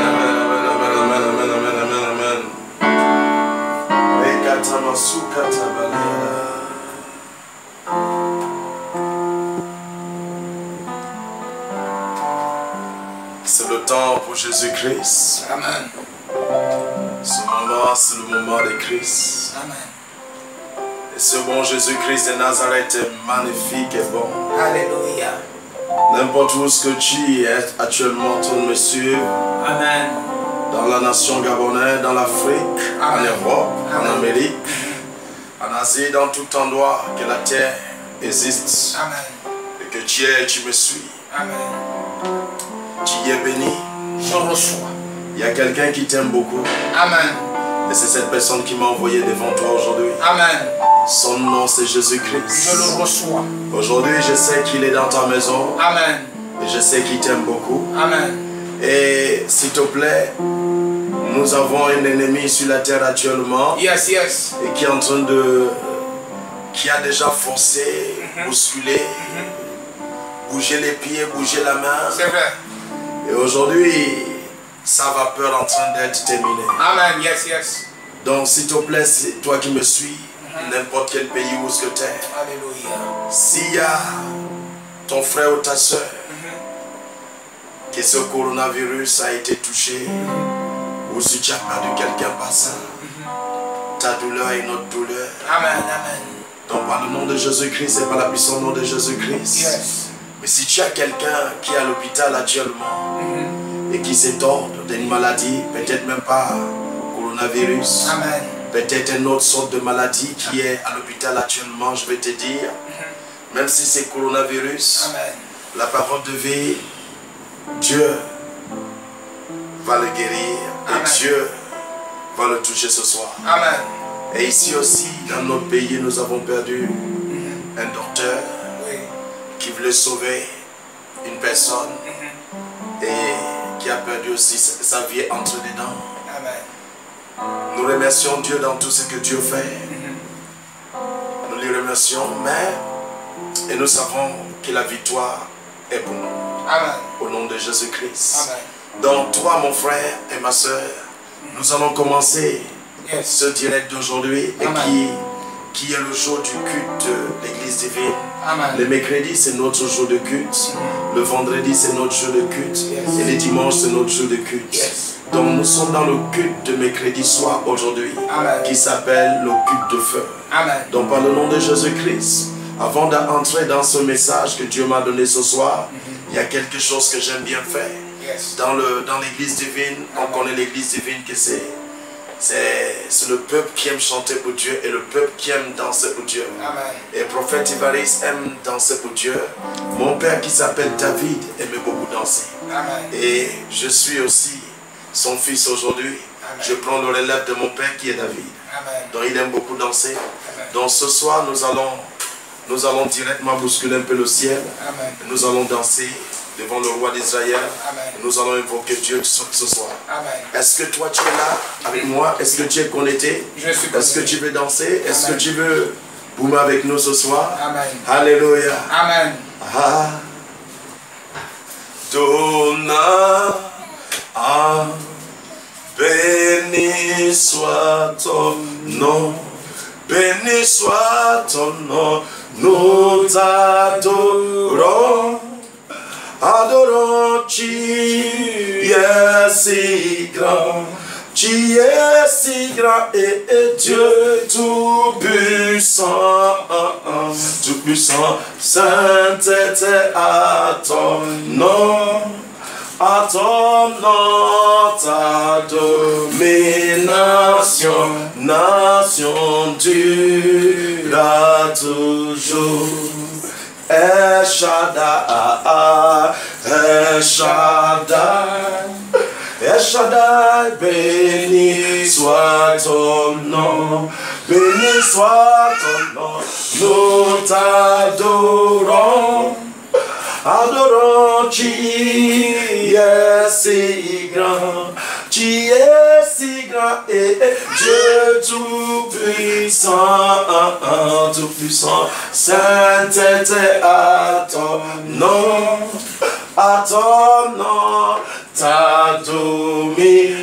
C'est le temps pour Jésus-Christ. Amen. Ce moment, c'est le moment de Christ. Amen. Et ce bon Jésus-Christ de Nazareth est magnifique et bon. Alléluia. N'importe où ce que tu es actuellement, tourne me suivre. Amen. Dans la nation gabonaise, dans l'Afrique, en Europe, en Amérique, en Asie, dans tout endroit que la terre existe. Amen. Et que tu es, tu me suis. Amen. Tu y es béni. Je reçois. Il y a quelqu'un qui t'aime beaucoup. Amen. Et c'est cette personne qui m'a envoyé devant toi aujourd'hui. Amen. Son nom c'est Jésus-Christ. Je le reçois. Aujourd'hui je sais qu'il est dans ta maison. Amen. Et je sais qu'il t'aime beaucoup. Amen. Et s'il te plaît, nous avons un ennemi sur la terre actuellement. Yes, yes. Et qui est en train de... qui a déjà forcé, bousculé, bougé les pieds, bougé la main. C'est vrai. Et aujourd'hui, sa vapeur en train d'être terminée. Amen. Yes, yes. Donc s'il te plaît, c'est toi qui me suis, n'importe quel pays où ce que tu es, Alléluia. s'il y a ton frère ou ta soeur, que ce coronavirus a été touché, ou si tu as perdu quelqu'un par ça, ta douleur est notre douleur. Amen, amen. Donc par le nom de Jésus-Christ et par la puissance nom de Jésus-Christ. Yes. Mais si tu as quelqu'un qui est à l'hôpital actuellement et qui s'étend d'une maladie, peut-être même pas coronavirus, Amen. peut-être une autre sorte de maladie qui est à l'hôpital actuellement, je vais te dire, même si c'est coronavirus, Amen. la parole de vie, Dieu va le guérir et Amen. Dieu va le toucher ce soir. Amen. Et ici aussi, dans notre pays, nous avons perdu un docteur Oui. qui voulait sauver une personne et qui a perdu aussi sa vie entre dedans. Amen. Nous remercions Dieu dans tout ce que Dieu fait. Nous les remercions, mais et nous savons que la victoire est pour nous. Amen. Au nom de Jésus-Christ. Amen. Donc toi, mon frère et ma soeur, nous allons commencer Yes. ce direct d'aujourd'hui et Amen. qui est le jour du culte de l'église divine. Amen. Le mercredi, c'est notre jour de culte. Le vendredi, c'est notre jour de culte. Yes. Et le dimanche, c'est notre jour de culte. Yes. Donc nous sommes dans le culte de mercredi soir aujourd'hui, Amen. qui s'appelle le culte de feu. Amen. Donc par le nom de Jésus-Christ, avant d'entrer dans ce message que Dieu m'a donné ce soir, il y a quelque chose que j'aime bien faire. Yes. Dans l'église divine, on connaît l'église divine que c'est le peuple qui aime chanter pour Dieu et le peuple qui aime danser pour Dieu. Amen. Et le prophète Ivaris aime danser pour Dieu. Mon père qui s'appelle David aimait beaucoup danser. Amen. Et je suis aussi son fils aujourd'hui. Amen. Je prends le relève de mon père qui est David. Amen. Donc il aime beaucoup danser. Amen. Donc ce soir nous allons directement bousculer un peu le ciel. Amen. Nous allons danser devant le roi d'Israël. Amen. Nous allons invoquer Dieu ce soir. Amen. Est-ce que toi tu es là avec moi? Est-ce que tu es connecté? Je suis Est-ce que connecté. tu veux danser? Est-ce que Amen. tu veux boomer avec nous ce soir? Amen. Alléluia. Amen. Adonai, béni soit ton nom, béni soit ton nom, nous t'adorons. Adorons, tu es si grand, tu es si grand et Dieu tout-puissant, tout-puissant, sainteté à ton nom, ta domination, nation durera toujours. El Shaddai, El Shaddai, El Shaddai, béni soit ton nom, béni soit ton nom, nous t'adorons, adorons, tu es si grand, tu es si grand et Dieu tout-puissant, tout-puissant, sainteté à ton nom, ta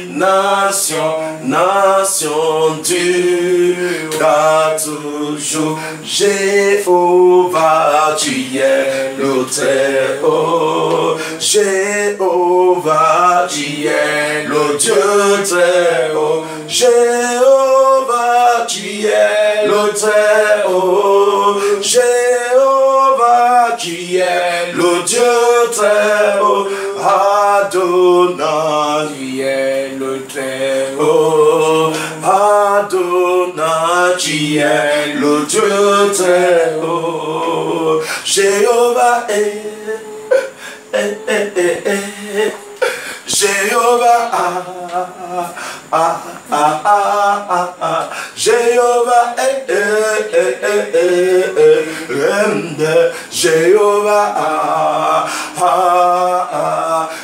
domination, nation durera toujours. Jéhovah, tu es le Très-Haut, Jéhovah, tu es le Dieu Très-Haut, Jéhovah, tu es le Très-Haut, Jéhovah, tu es le Dieu Très-Haut, Adonai, Tu es le Très-Haut, Adonai, tu es le Dieu Très-Haut, Jéhovah Jéhovah, Jéhovah, Jéhovah,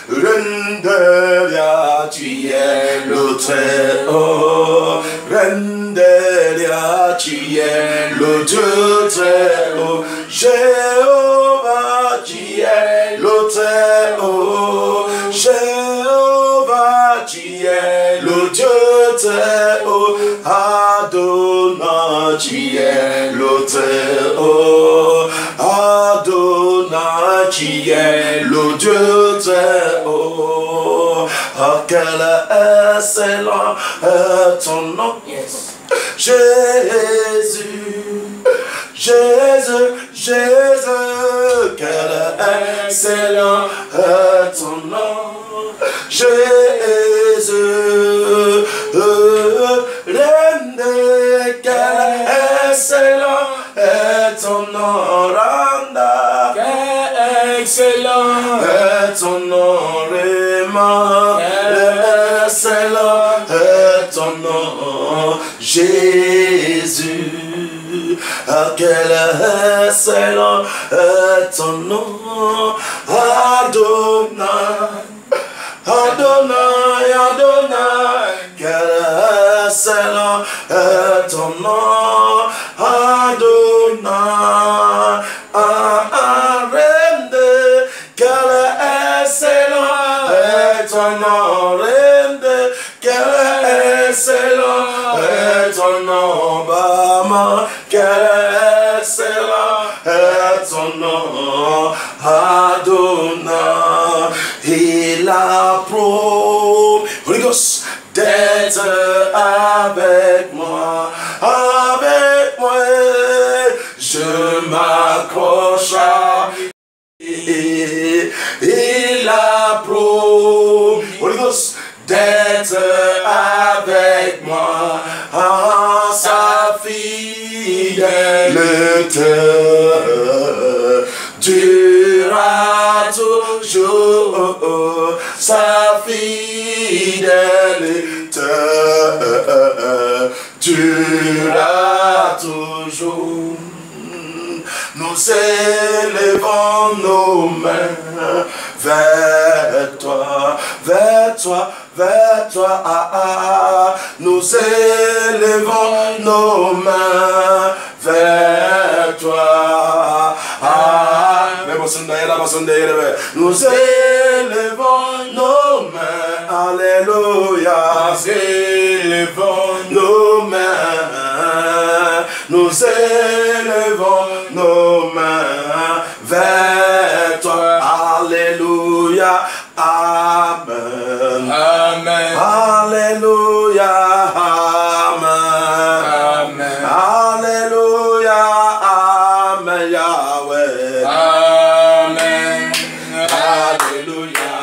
Renderia, tu es le Très-Haut, Renderia, tu es le Dieu Très-Haut, Jéhovah, tu es le Très-Haut, Jéhovah, le Dieu très haut. Adonai, qui est le très haut. Adonai, qui est le Dieu très haut. Ah, quel excellent est ton nom. Yes. Jésus, Jésus, Jésus, quel excellent est ton nom. Jésus, quel excellent est ton nom. Randa, Quel excellent est ton nom. Réma, excellent est ton nom. Jésus, ah, quel excellent est ton nom. Adonai, Adonai, Adonai, quel excellent est ton nom. Adonai, Rende, quel excellent est ton nom. Rende, quel excellent est ton nom. Bama, quel excellent est ton nom. Adonai, il a promis, Holy Ghost, d'être avec moi, je m'accroche à lui. Il a promis, Holy Ghost, d'être avec moi, en sa fidélité durera toujours, sa fidélité durera toujours. Nous élevons nos mains vers toi, vers toi, vers toi. Nous élevons nos mains vers toi. Nous élevons nos mains, alléluia. Nous élevons nos mains, nous élevons nos mains vers toi, alléluia. Amen. Amen. Alléluia. Amen. Amen. Alléluia. Amen. Yahweh. Amen. Alléluia.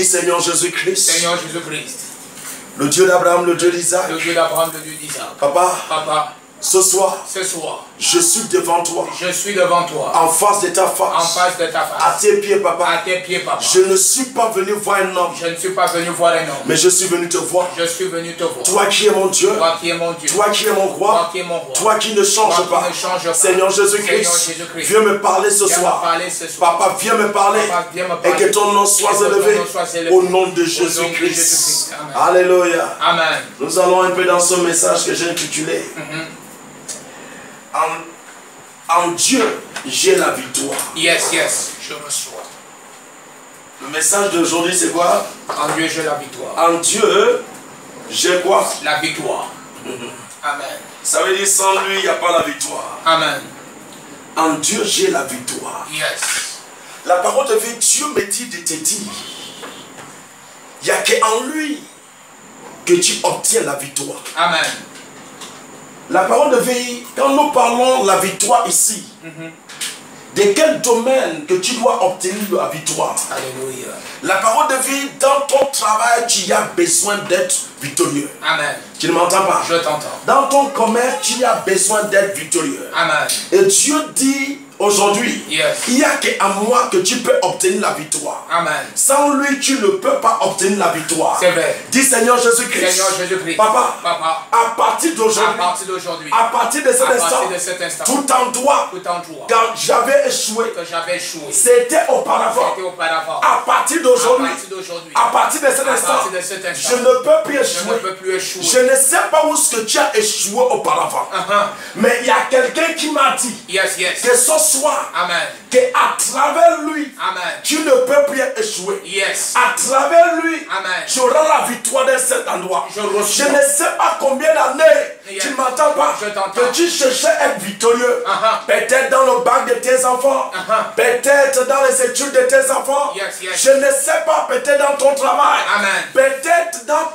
Seigneur Jésus-Christ, Seigneur Jésus-Christ, le Dieu d'Abraham, le Dieu d'Isaac, le Dieu d'Abraham, le Dieu d'Isaac. Papa, Papa, ce soir, je suis devant toi. Je suis devant toi. En face de ta face. En face de ta face. À tes pieds, papa. À tes pieds, papa. Je ne suis pas venu voir un homme. Je ne suis pas venu voir un homme. Mais je suis venu te voir. Je suis venu te voir. Toi qui es mon Dieu. Toi qui es mon Dieu. Toi qui es mon roi. Toi qui es mon roi. Toi qui ne changes pas. Seigneur Jésus-Christ, viens me parler ce soir. Papa, viens me parler. Et que ton nom soit élevé. Au nom de Jésus-Christ. Alléluia. Amen. Nous allons un peu dans ce message que j'ai intitulé. En Dieu, j'ai la victoire. Yes, yes, je reçois. Le message d'aujourd'hui, c'est quoi? En Dieu, j'ai la victoire. En Dieu, J'ai quoi? La victoire. Amen. Ça veut dire sans lui, il n'y a pas la victoire. Amen. En Dieu, j'ai la victoire. Yes. La parole de Dieu me dit de te dire, il n'y a qu'en lui que tu obtiens la victoire. Amen. La parole de vie, quand nous parlons de la victoire ici, de quel domaine que tu dois obtenir la victoire? Alléluia. La parole de vie, dans ton travail, tu as besoin d'être victorieux. Amen. Tu ne m'entends pas? Je t'entends. Dans ton commerce, tu as besoin d'être victorieux. Amen. Et Dieu dit aujourd'hui, Yes. il n'y a qu'à moi que tu peux obtenir la victoire. Amen. Sans lui, tu ne peux pas obtenir la victoire. C'est vrai. Dis Seigneur Jésus-Christ. Seigneur Jésus-Christ. Papa, Papa, à partir à d'aujourd'hui, partir d'aujourd'hui, à partir de cet à instant, partir de cet instant, tout en toi, tout en toi, quand j'avais échoué, que j'avais échoué, c'était auparavant. c'était auparavant, À partir à d'aujourd'hui, partir d'aujourd'hui, à partir de cet à instant, partir de cet instant, je ne peux plus je ne échouer. peux plus échouer. Je ne sais pas où ce que tu as échoué auparavant. Mais il y a quelqu'un qui m'a dit Yes, yes. que ce soir, Amen. qu'à travers lui, Amen. tu ne peux plus échouer. Yes. À travers lui, Amen. tu auras la victoire dans cet endroit. Je reçois. Je ne sais pas combien d'années Yes. tu ne m'entends pas. Je t'entends. Que tu cherchais à être victorieux. Peut-être dans le bac de tes enfants. Peut-être dans les études de tes enfants. Yes, yes. Je ne sais pas, peut-être dans ton travail. Amen. Peut-être dans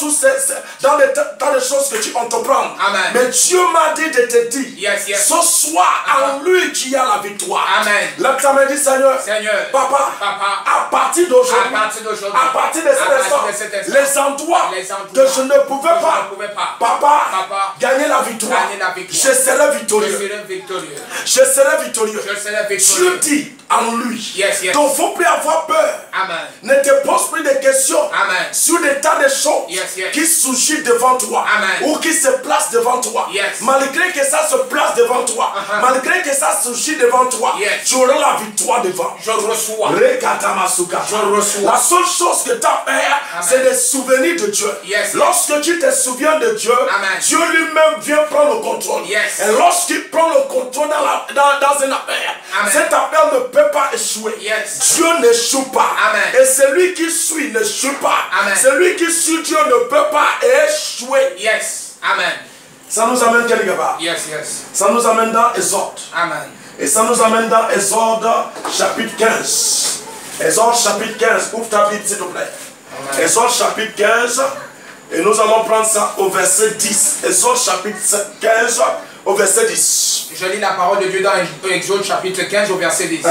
dans les choses que tu entreprends. Amen. Mais Dieu m'a dit de te dire, Yes, yes. ce soir, en lui, tu as la victoire. Amen. Là, tu m'as dit, Seigneur, Seigneur, Papa, Papa, à partir d'aujourd'hui, à partir d'aujourd'hui, à partir de à partir de cet cet instant, instant, les endroits les endroits que je ne pouvais que je pas, ne pouvais pas, Papa, Papa, gagner la victoire, gagner la victoire. je serai je victorieux. serai victorieux. Je serai victorieux. Je serai Dieu victorieux. dit en lui. Yes, yes. Donc, il ne faut plus avoir peur. Amen. Ne te pose plus de questions Amen. sur des tas de choses Yes, yes. qui surgissent devant toi Amen. ou qui se placent devant toi. Yes. Malgré que ça se place devant toi, malgré que ça surgit devant toi, Yes. tu auras la victoire devant. Je reçois. Rekatamasuka. Je reçois. La seule chose que tu as à faire, c'est de souvenir de Dieu. Yes. Lorsque tu te souviens de Dieu, Amen. Dieu lui-même vient prendre le contrôle. Yes. Et lorsqu'il prend le contrôle dans une affaire, Amen. cette affaire ne peut pas échouer. Yes. Dieu n'échoue pas. Amen. Et celui qui suit n'échoue pas. Amen. Celui qui suit Dieu ne peut pas échouer. Yes. Amen. Ça nous amène quelque part. Yes, yes. Ça nous amène dans Exode. Amen. Et ça nous amène dans Exode chapitre 15. Exode chapitre 15. Ouvre ta Bible s'il te plaît. Amen. Exode chapitre 15. Et nous allons prendre ça au verset 10. Exode chapitre 15 au verset 10. Je lis la parole de Dieu dans Exode chapitre 15 au verset 10.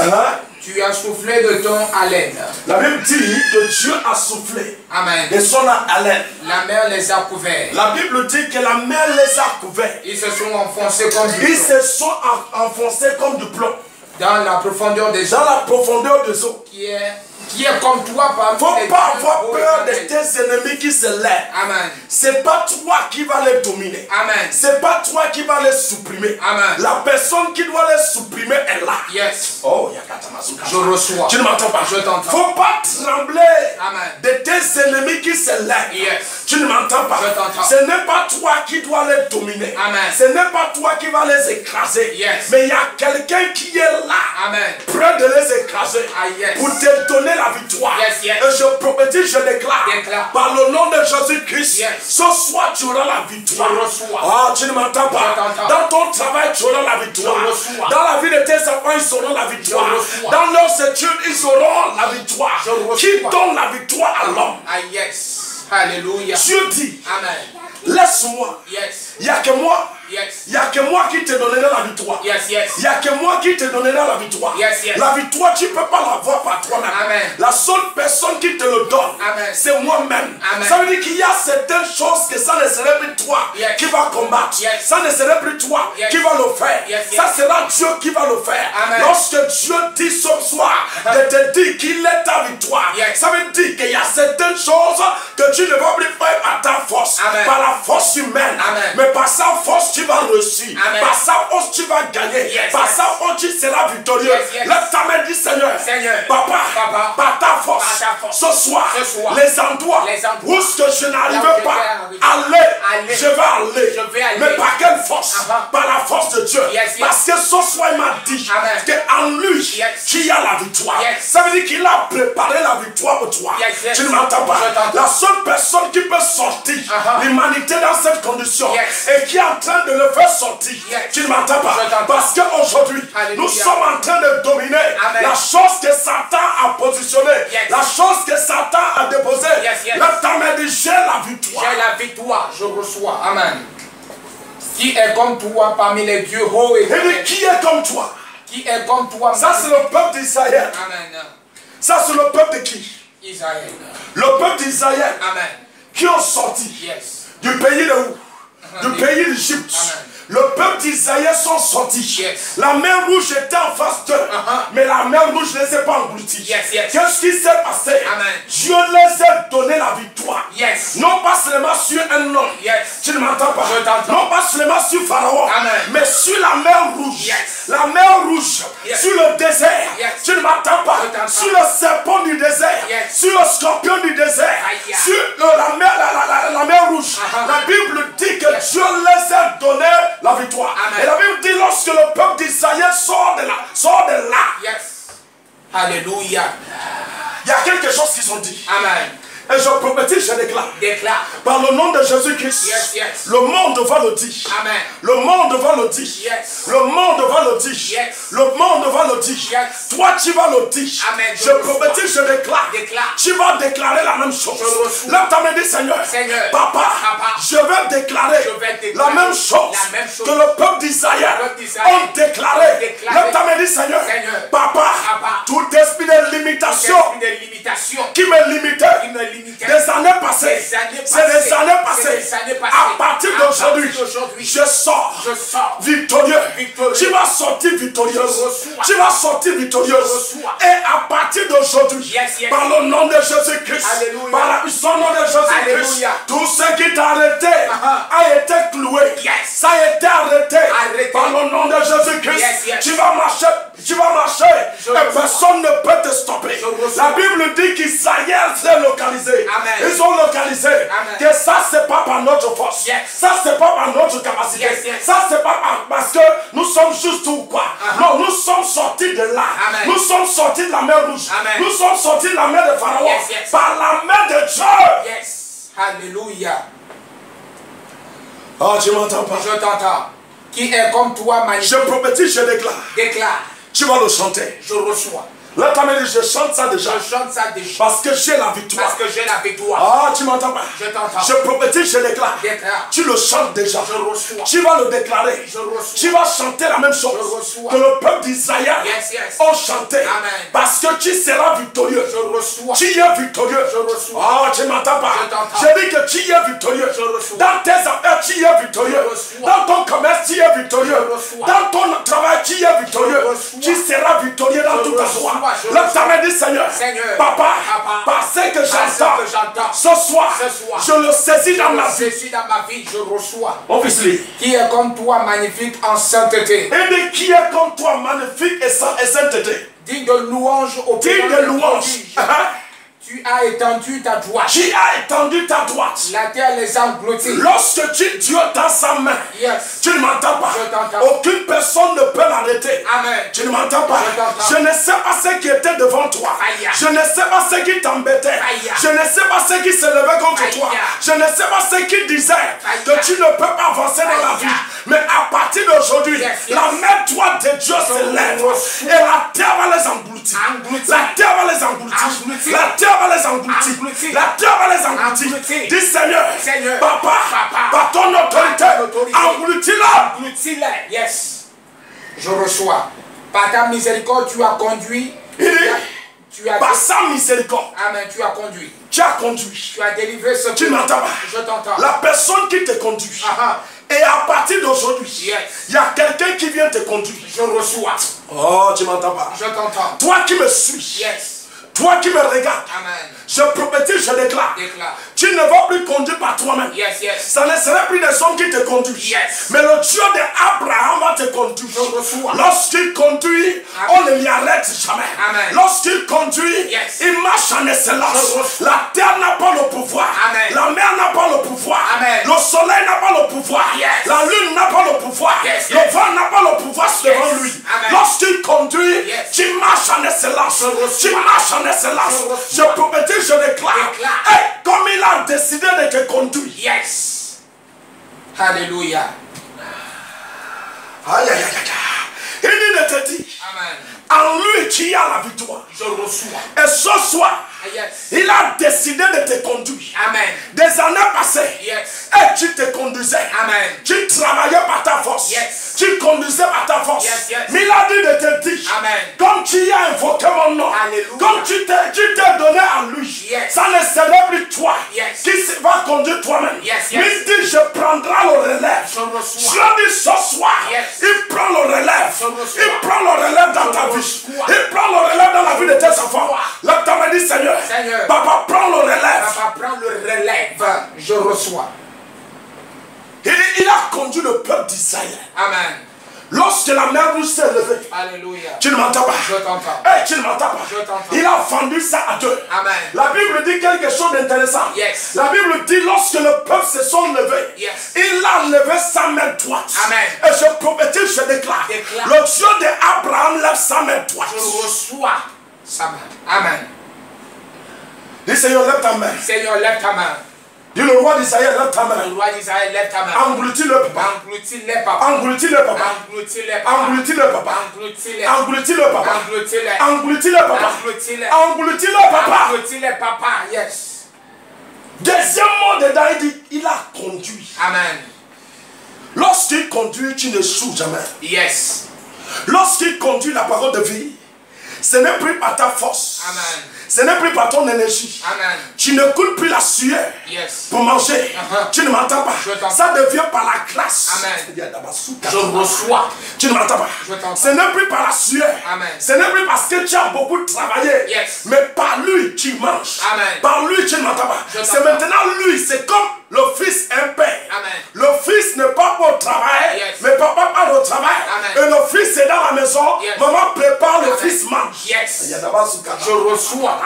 Tu as soufflé de ton haleine. La Bible dit que Dieu a soufflé Amen. de son haleine. La mer les a couverts. La Bible dit que la mer les a couverts. Ils se sont enfoncés comme du Ils plomb. se sont enfoncés comme du plomb Dans la profondeur des eaux. dans la profondeur des eaux. Qui est comme toi parmi Il ne faut les pas dieux avoir beaux peur de éternels. tes ennemis qui se lèvent. Amen. C'est pas toi qui vas les dominer. Amen. C'est pas toi qui vas les supprimer. Amen. La personne qui doit les supprimer est là. Yes. Oh, Yakatamasuka. Je reçois. Tu ne m'entends pas. Je t'entends. Faut pas trembler Amen. de tes ennemis qui se lèvent. Yes. Tu ne m'entends pas. Je t'entends. Ce n'est pas toi qui dois les dominer. Amen. Ce n'est pas toi qui vas les écraser. Yes. Mais il y a quelqu'un qui est là, Amen. prêt de les écraser, Ah, yes. pour te donner la victoire. Yes, yes. Et je prophétise, je déclare, Déclare. par le nom de Jésus-Christ, Yes. ce soir tu auras la victoire. Je reçois. Ah, tu ne m'entends pas. Je t'entends. Dans ton travail, tu auras la victoire. Je reçois. Dans la vie de tes enfants, ils auront la victoire. Je reçois. Dans leurs études, ils auront la victoire. Je reçois. Qui donne la victoire à l'homme? Ah, yes. Alléluia. Dieu dit, Amen. laisse-moi. Yes. Il n'y a que moi. Yes. Il n'y a que moi qui te donnerai la victoire. Yes, yes. Il n'y a que moi qui te donnerai la victoire. Yes, yes. La victoire, tu ne peux pas l'avoir par toi-même. Amen. La seule personne qui te le donne, Amen. c'est moi-même. Amen. Ça veut dire qu'il y a certaines choses que ça ne serait plus toi Yes. qui va combattre. Yes. Ça ne serait plus toi Yes. qui va le faire. Yes, yes. Ça sera Dieu qui va le faire. Amen. Lorsque Dieu dit ce soir de te dire qu'il est ta victoire, Yes. ça veut dire qu'il y a certaines choses que tu ne vas plus faire par ta force, Amen. par la force humaine. Amen. Mais par sa force, tu vas réussir. Amen. Par sa force, tu vas gagner. Yes, Par yes. sa force, tu seras victorieux. Yes, yes. Lève ta main, dis Seigneur. Seigneur. Papa, Papa. par ta force, Par ta force. ce soir, Ce soir. les endroits Les endroits. où ce que je Là n'arrive où je pas vais à arriver. aller, je vais aller. Je vais aller. Mais par quelle force? Aha. Par la force de Dieu. Yes, yes. Parce que ce soir, il m'a dit Amen. qu'en lui, Yes. tu as la victoire. Yes. Ça veut dit qu'il a préparé la victoire pour toi. Yes. Tu ne m'entends pas. Je t'entends. La seule personne qui peut sortir l'humanité dans cette condition et qui est en train de le faire sortir, tu ne m'entends pas. Je t'entends. Parce qu'aujourd'hui, nous sommes en train de dominer la chose que Satan a positionnée, la chose que Satan a déposée. Le temps me dit, j'ai la victoire. J'ai la victoire, je reçois. Amen. Qui est comme toi parmi les dieux hauts et Il dit, qui est comme toi? Qui est comme toi? Ça, c'est le peuple d'Israël. Amen. Ça, c'est le peuple de qui? Israël. Le peuple d'Israël Amen. qui ont sorti Yes. du pays de où? Du pays d'Égypte. Amen. Le peuple d'Israël sont sortis. Yes. La mer rouge était en face d'eux. Mais la mer rouge ne les a pas engloutis. Yes. Qu'est-ce qui s'est passé? Amen. Dieu les a donné la victoire. Yes. Non pas seulement sur un homme. Yes. Tu ne m'entends pas. Je t'entends. Non pas seulement sur Pharaon. Amen. Mais sur la mer rouge. Yes. La mer rouge. Yes. Sur le désert. Yes. Tu ne m'entends pas. Je t'entends. Sur le serpent du désert. Yes. Sur le scorpion du désert. Aïe. Sur la mer rouge. La Bible dit que Dieu les a donné la victoire. Amen. Et la Bible dit lorsque le peuple d'Israël sort de là. Yes. Alléluia. Il y a quelque chose qui sont dit. Amen. Et je prophétise, je déclare. Déclare. Par le nom de Jésus-Christ. Yes. Le monde va le dire. Amen. Le monde va le dire. Yes. Le monde va le dire. Yes. Le monde va le dire. Yes. Toi, tu vas le dire. Amen. Je prophétise, je déclare. Déclare. Tu vas déclarer la même chose. Je reçois. Là, tu as dit, Seigneur. Papa, je vais déclarer, la même chose que le peuple d'Israël ont déclaré. Là, tu as dit, Seigneur. Papa, tout esprit de limitation qui me limitait des années passées, c'est des années passées. À partir d'aujourd'hui, je sors victorieux. Tu vas sortir victorieux. Tu vas sortir victorieux. Et à partir d'aujourd'hui, par le nom de Jésus-Christ, par la puissance de Jésus-Christ, tout ce qui t'a arrêté a été cloué. Ça a été arrêté par le nom de Jésus-Christ. Tu vas marcher. Et personne ne peut te stopper. La Bible dit qu'Israël s'est localisé. Ils ont localisé que ça c'est pas par notre force. Ça c'est pas par notre capacité. Ça c'est pas parce que nous sommes juste ou quoi. Non, nous sommes sortis de là. Nous sommes sortis de la mer rouge. Nous sommes sortis de la mer de Pharaon. Par la main de Dieu. Yes. Alléluia. Oh, tu m'entends pas? Je t'entends. Qui est comme toi, magnifique. Je prophétise, je déclare. Déclare. Tu vas le chanter. Je reçois. Là, tu m'as dit, je chante ça déjà. Je chante ça déjà. Parce que j'ai la victoire. Parce que j'ai la victoire. Ah, tu m'entends pas? Je t'entends. Je prophétise, je déclare. Déclare. Tu le chantes déjà. Je reçois. Tu vas le déclarer. Je reçois. Tu vas chanter la même chose Je reçois. que le peuple d'Israël ont chanté. Amen. Parce que tu seras victorieux. Je reçois. Tu es victorieux. Je reçois. Ah, tu m'entends pas? Je t'entends. Je dis que tu es victorieux. Je reçois. Dans tes affaires, tu es victorieux. Je reçois. Dans ton commerce, tu es victorieux. Je reçois. Dans ton travail, tu es victorieux. Je reçois. Tu seras victorieux dans Je toute ta reçois. joie. Je Là, reçois. tu m'as dit, Seigneur, Papa, parce que j'entends ce soir, je le saisis dans ma vie. Je reçois. Obviously. Qui est comme toi, magnifique en sainteté. Et de qui est comme toi, magnifique et sainteté. Digne de louange au pays. Digne de louange. Tu as étendu ta droite. Tu as étendu ta droite. La terre les a engloutis. Lorsque Dieu dans sa main, Yes. tu ne m'entends pas. Je t'entends. Aucune personne ne peut l'arrêter. Amen. Tu ne m'entends pas. Je t'entends. Je ne sais pas ce qui était devant toi. Aïe. Je ne sais pas ce qui t'embêtait. Aïe. Je ne sais pas ce qui se levait contre Aïe. toi. Je ne sais pas ce qui disait Aïe. que tu ne peux pas avancer dans la Aïe. vie. Mais à partir d'aujourd'hui, Yes, yes. la main droite de Dieu se lève. reçois. Et la terre va les engloutir. Engloutir. La terre va les engloutir. Engloutir. La terre va les engloutir. Engloutir. La terre va les engloutir. Engloutir. Dis Seigneur, Seigneur. Papa, Papa. par ton autorité, Par ton autorité. engloutis-la. Engloutis-les. Yes. Je reçois. Par ta miséricorde, tu as conduit. Tu as Par sa miséricorde, Amen. Tu as conduit. tu as conduit. Tu as délivré ce Tu n'entends pas. Je t'entends. La personne qui te conduit. Ah, Et à partir d'aujourd'hui, Yes. il y a quelqu'un qui vient te conduire. Je reçois. Oh, tu m'entends pas. Je t'entends. Toi qui me suis, Yes. Toi qui me regardes, Amen. je prophétise, je déclare. Déclare. Tu ne vas plus conduire par toi-même. Yes, yes. Ça ne sera plus des hommes qui te conduisent. Yes. Mais le Dieu d'Abraham va te conduire. Je reçois. Lorsqu'il conduit, Amen. on ne l'y arrête jamais. Amen. Lorsqu'il conduit, Yes. il marche en excellence. Je reçois. La terre n'a pas le pouvoir. Amen. La mer n'a pas le pouvoir. Amen. Le soleil n'a pas le pouvoir. Yes. La lune n'a pas le pouvoir. Yes, Le yes. vent n'a pas le pouvoir devant lui. Amen. Lorsqu'il conduit, Yes. tu marches en excellence. Je reçois. Tu marches en excellence. Je reçois. Je prophétise, je déclare. Déclare. Hey, comme il a décidé de te conduire. Yes. Alléluia. Aïe, aïe, aïe, aïe. Il dit de te dire, Amen. en lui qui a la victoire. Je reçois. Et ce soir, Yes. il a décidé de te conduire. Amen. Des années passées, Yes. et tu te conduisais. Amen. Tu travaillais par ta force. Yes. Tu conduisais par ta force. Yes, yes. Mais il a dit de te dire, Amen. comme tu as invoqué mon nom, Alléluia. comme tu t'es donné à lui, Yes. ça ne sera plus toi Yes. qui va conduire toi-même. Yes, yes. Il dit, je prendrai le relève. Je reçois. Je dis ce soir, Yes. il prend le relève. Je reçois. Il prend le relève dans Je ta vie. reçois. Il prend le relève dans la vie de tes enfants. Là, tu m'as dit, Seigneur, Seigneur. papa, prends le relève. Papa, prends le relève. Je reçois. Il a conduit le peuple d'Israël. Amen. Lorsque la mer rouge s'est levée, Alléluia. tu ne m'entends pas. Je t'entends. Hey, tu ne m'entends pas. Je t'entends. Il a vendu ça à deux. Amen. La Bible dit quelque chose d'intéressant. Yes. La Bible dit lorsque le peuple se sont levés, Yes. il a levé sa main droite. Amen. Et je prophétise, je déclare. Déclare. Le Dieu d'Abraham lève sa main droite. Je reçois sa main. Amen. Dis Seigneur, lève ta main. Seigneur, lève ta main. Dis le roi d'Israël, lève ta main. Le roi d'Israël, lève ta main. Engloutis-le, papa. Engloutis-les, papa. Engloutis-le, papa. Engloutis-les, papa. Engloutis-le, papa. Engloutis-les. Engloutis-le, papa. Engloutis-les. Engloutis-le, papa. Engloutis-les. Engloutis-le, papa. Engloutis-les, papa. Yes. Deuxième mot dedans, il dit, il a conduit. Amen. Lorsqu'il conduit, tu ne souffres jamais. Yes. Lorsqu'il conduit la parole de vie, ce n'est plus par ta force. Amen. Ce n'est plus par ton énergie. Amen. Tu ne coûtes plus la sueur Yes. pour manger. Tu ne m'entends pas. Je t'entends. Ça devient par la grâce. Amen. Je Je reçois. Tu ne m'entends pas. Je t'entends. Ce n'est plus par la sueur. Amen. Ce n'est plus parce que tu as beaucoup travaillé. Yes. Mais par lui, tu manges. Amen. Par lui, tu ne m'entends pas. Je C'est t'entends. maintenant lui. C'est comme le fils un père. Amen. Le fils n'est pas au travail. Yes. Mais papa part au travail. Amen. Et le fils est dans la maison. Yes. Maman prépare, le Amen. fils mange. Yes. Il y a d'abord ce cas. Je reçois.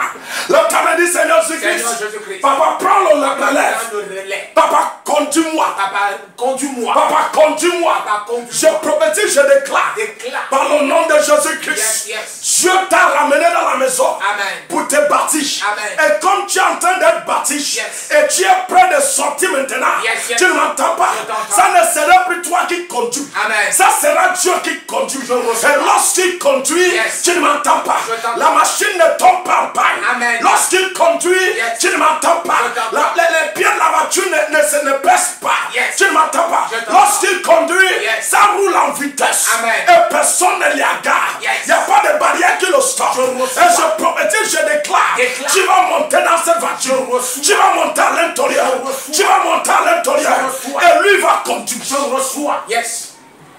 Le tabac dit Seigneur Seigneur Jésus-Christ. Jésus-Christ. Papa, prends le relève. Prends le relais. Papa, conduis-moi. Papa, conduis-moi. Papa, conduis-moi. Papa, conduis-moi. Je prophétise, je déclare. Déclare. Par le nom de Jésus-Christ. Yes, yes. Dieu t'a ramené dans la maison. Amen. Pour te bâtir. Amen. Et comme tu es en train d'être bâti. Yes. Et tu es prêt de sortir maintenant. Yes, yes. Tu ne m'entends pas. Je t'entends. Ça ne sera plus toi qui conduis. Amen. Ça sera Dieu qui conduit. reçois. Et lorsqu'il conduit, Yes. tu ne m'entends pas. Je t'entends. La machine ne tombe pas en panne. Amen. Lorsqu'il conduit, Yes. tu ne m'entends pas. Je t'entends. Les pieds de la voiture ne pèsent pas. Yes. Tu ne m'entends pas. Je t'entends. Lorsqu'il conduit, Yes. ça roule en vitesse. Amen. Et personne ne l'y agarre. Yes. Il n'y a pas de barrière qui le stoppe. Je reçois. Et je prophétise, je déclare. Déclare. Tu vas monter dans cette voiture. Je reçois. Tu vas monter à l'intérieur. Je reçois. Tu vas monter à l'intérieur. Je reçois. Et lui va conduire. Je reçois. Yes.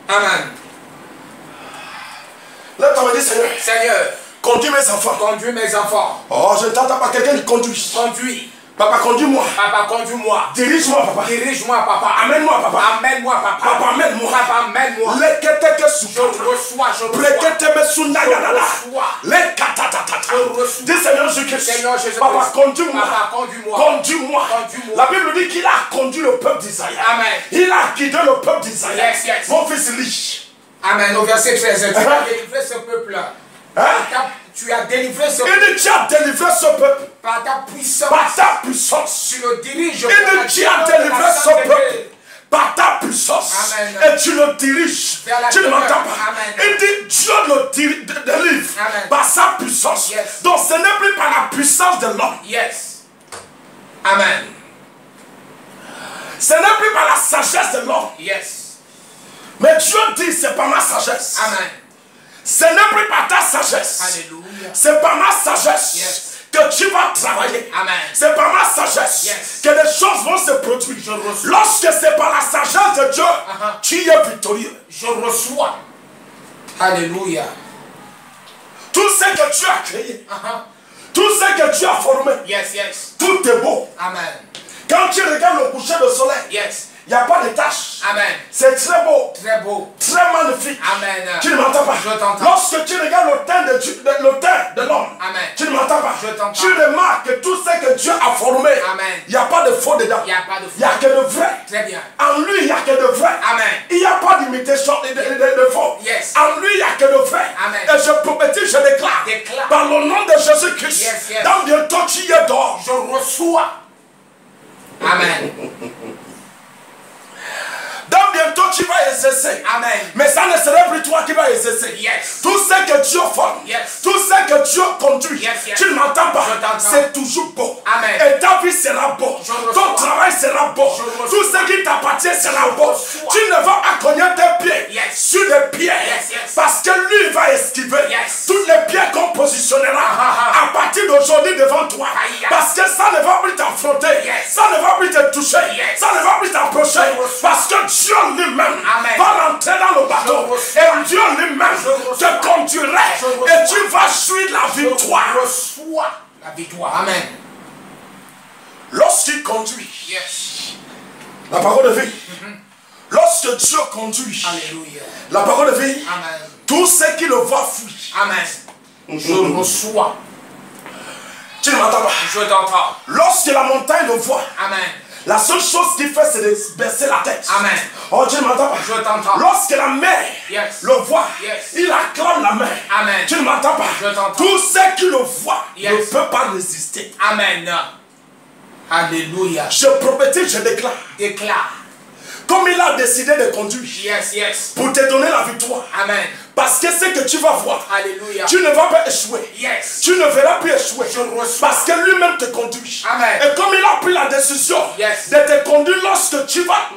Amen. Là, tu vas dire, Seigneur, Seigneur, conduis mes enfants. conduis mes enfants. Oh, je ne t'entends pas quelqu'un qui conduit. Conduis. Papa, conduis-moi. Papa, conduis-moi. Dirige-moi, papa. Dirige-moi, papa. Amène-moi, papa. Amène-moi, papa. Papa, amène-moi. Papa, amène-moi. Leketeke Je soukatra. reçois, je reçois. Breketeme sundayadada. Je reçois. Lekatatata. Je reçois. Dis Seigneur Jésus-Christ. Seigneur Jésus-Christ. Papa, conduis-moi. Papa, conduis-moi. Conduis-moi. Conduis-moi. La Bible dit qu'il a conduit le peuple d'Israël. Amen. Il a guidé le peuple d'Israël. Yes, yes. Mon fils lit. Amen. Au verset 13, tu as délivré ce peuple-là. Hein? Tu as délivré ce peuple Il dit tu as délivré ce peuple par ta puissance. par ta puissance. Tu le diriges. Il dit tu as délivré ce peuple par ta puissance. Amen. Et tu le diriges. Vers la Tu ne demeure. m'entends pas. Amen. Il dit Dieu le délivre Amen. par sa puissance. Yes. Donc ce n'est plus par la puissance de l'homme. Yes. Amen. Ce n'est plus par la sagesse de l'homme. Yes. Mais Dieu dit c'est par ma sagesse. Amen. Ce n'est plus par ta sagesse. Alléluia. C'est par ma sagesse. Yes. Que tu vas travailler. Amen. C'est par ma sagesse Yes. que les choses vont se produire. Je reçois. Lorsque c'est par la sagesse de Dieu, tu es victorieux. Je reçois. Alléluia. Tout ce que tu as créé, Tout ce que Dieu a formé, Yes, yes. tout est beau. Amen. Quand tu regardes le coucher de soleil, Yes. il n'y a pas de taches. Amen. C'est très beau, Très beau. très magnifique. Amen. Tu ne m'entends pas? Je t'entends. Lorsque tu regardes le teint de l'homme, Amen. tu ne m'entends pas? Je t'entends. Tu remarques que tout ce que Dieu a formé, Amen. il n'y a pas de faux dedans. Il n'y a pas de Il n'y a que de vrai. Très bien. En lui, il n'y a que de vrai. Amen. Il n'y a pas d'imitation de faux. Yes. En lui, il n'y a que de vrai. Amen. Et je prophétise, je déclare, Déclare. par le nom de Jésus-Christ, Yes, yes. dans bientôt tu y es dehors. Je reçois. Amen. Dans bientôt tu vas exercer. Amen. Mais ça ne sera plus toi qui vas exercer. Yes. Tout ce que Dieu forme, Yes. tout ce que Dieu conduit, Yes, yes. tu ne m'entends pas, Je t'entends. c'est toujours beau. Amen. Et ta vie sera beau. Je reçois. Ton travail sera beau. Je reçois. Tout ce qui t'appartient sera beau. reçois. Tu ne vas pas cogner tes pieds Yes. sur les pieds. Yes, yes. Parce que lui va esquiver Yes. tous les pieds qu'on positionnera ah. à partir d'aujourd'hui devant toi. Aïe. Parce que ça ne va plus t'affronter. Yes. Ça ne va plus te toucher. Yes. Ça ne va plus t'approcher. Je reçois. Parce que Dieu lui-même Amen. va rentrer dans le bateau. Je reçois. Et Dieu lui-même Je reçois. te conduirait. Je reçois. Et tu vas jouir la victoire. Je reçois la victoire. Amen. Lorsqu'il conduit, Yes. la parole de vie. Lorsque Dieu conduit, Alléluia. la parole de vie, Amen. tout ce qui le voit fuit. Amen. Je reçois. Tu ne m'entends pas? Je t'entends. Lorsque la montagne le voit, Amen. la seule chose qu'il fait, c'est de baisser la tête. Amen. Oh, tu ne m'entends pas? Je t'entends. Lorsque la mer Yes. le voit, Yes. il acclame la mer. Amen. Tu ne m'entends pas? Je t'entends. Tout ce qui le voit ne Yes. peut pas résister. Amen. Alléluia. Je prophétise, je déclare. Déclare. Comme il a décidé de conduire Yes, yes. pour te donner la victoire. Amen. Parce que ce que tu vas voir, Alléluia. tu ne vas pas échouer. Yes. Tu ne verras plus échouer. Je reçois. Parce que lui-même te conduit. Amen. Et comme il a pris la décision Yes. de te conduire lorsque tu vas.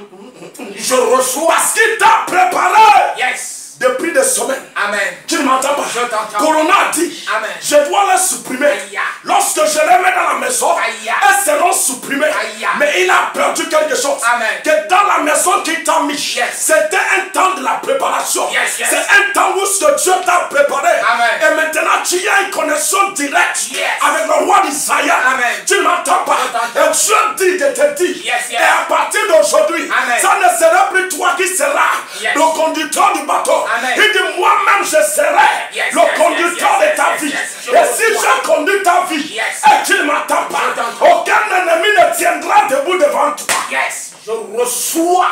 Je reçois. Parce qu'il t'a préparé Yes. depuis des semaines. Amen. Tu ne m'entends pas? Je t'entends. Corona a dit, Amen. je dois les supprimer. Aïe. Lorsque je les mets dans la maison, Aïe. elles seront supprimées. Aïe. Mais il a perdu quelque chose. Amen. Que dans la maison qu'il t'a mis, Yes. c'était un temps de la préparation. Yes, yes. C'est un temps où ce que Dieu t'a préparé. Amen. Et maintenant, tu as une connexion directe Yes. avec le roi d'Israël. Amen. Tu ne m'entends pas? Je t'entends. Et Dieu dit de te dire. Yes, yes. Et à partir d'aujourd'hui, Amen. ça ne sera plus toi qui seras Yes. le conducteur du bateau. Amen. Il dit, moi-même, je serai Yes, le yes, conducteur yes, yes, de ta yes, vie. yes, yes. Et si je conduis ta vie, Yes. et tu ne m'entends pas, Je t'entends. aucun ennemi ne tiendra debout devant toi. Yes. Je reçois.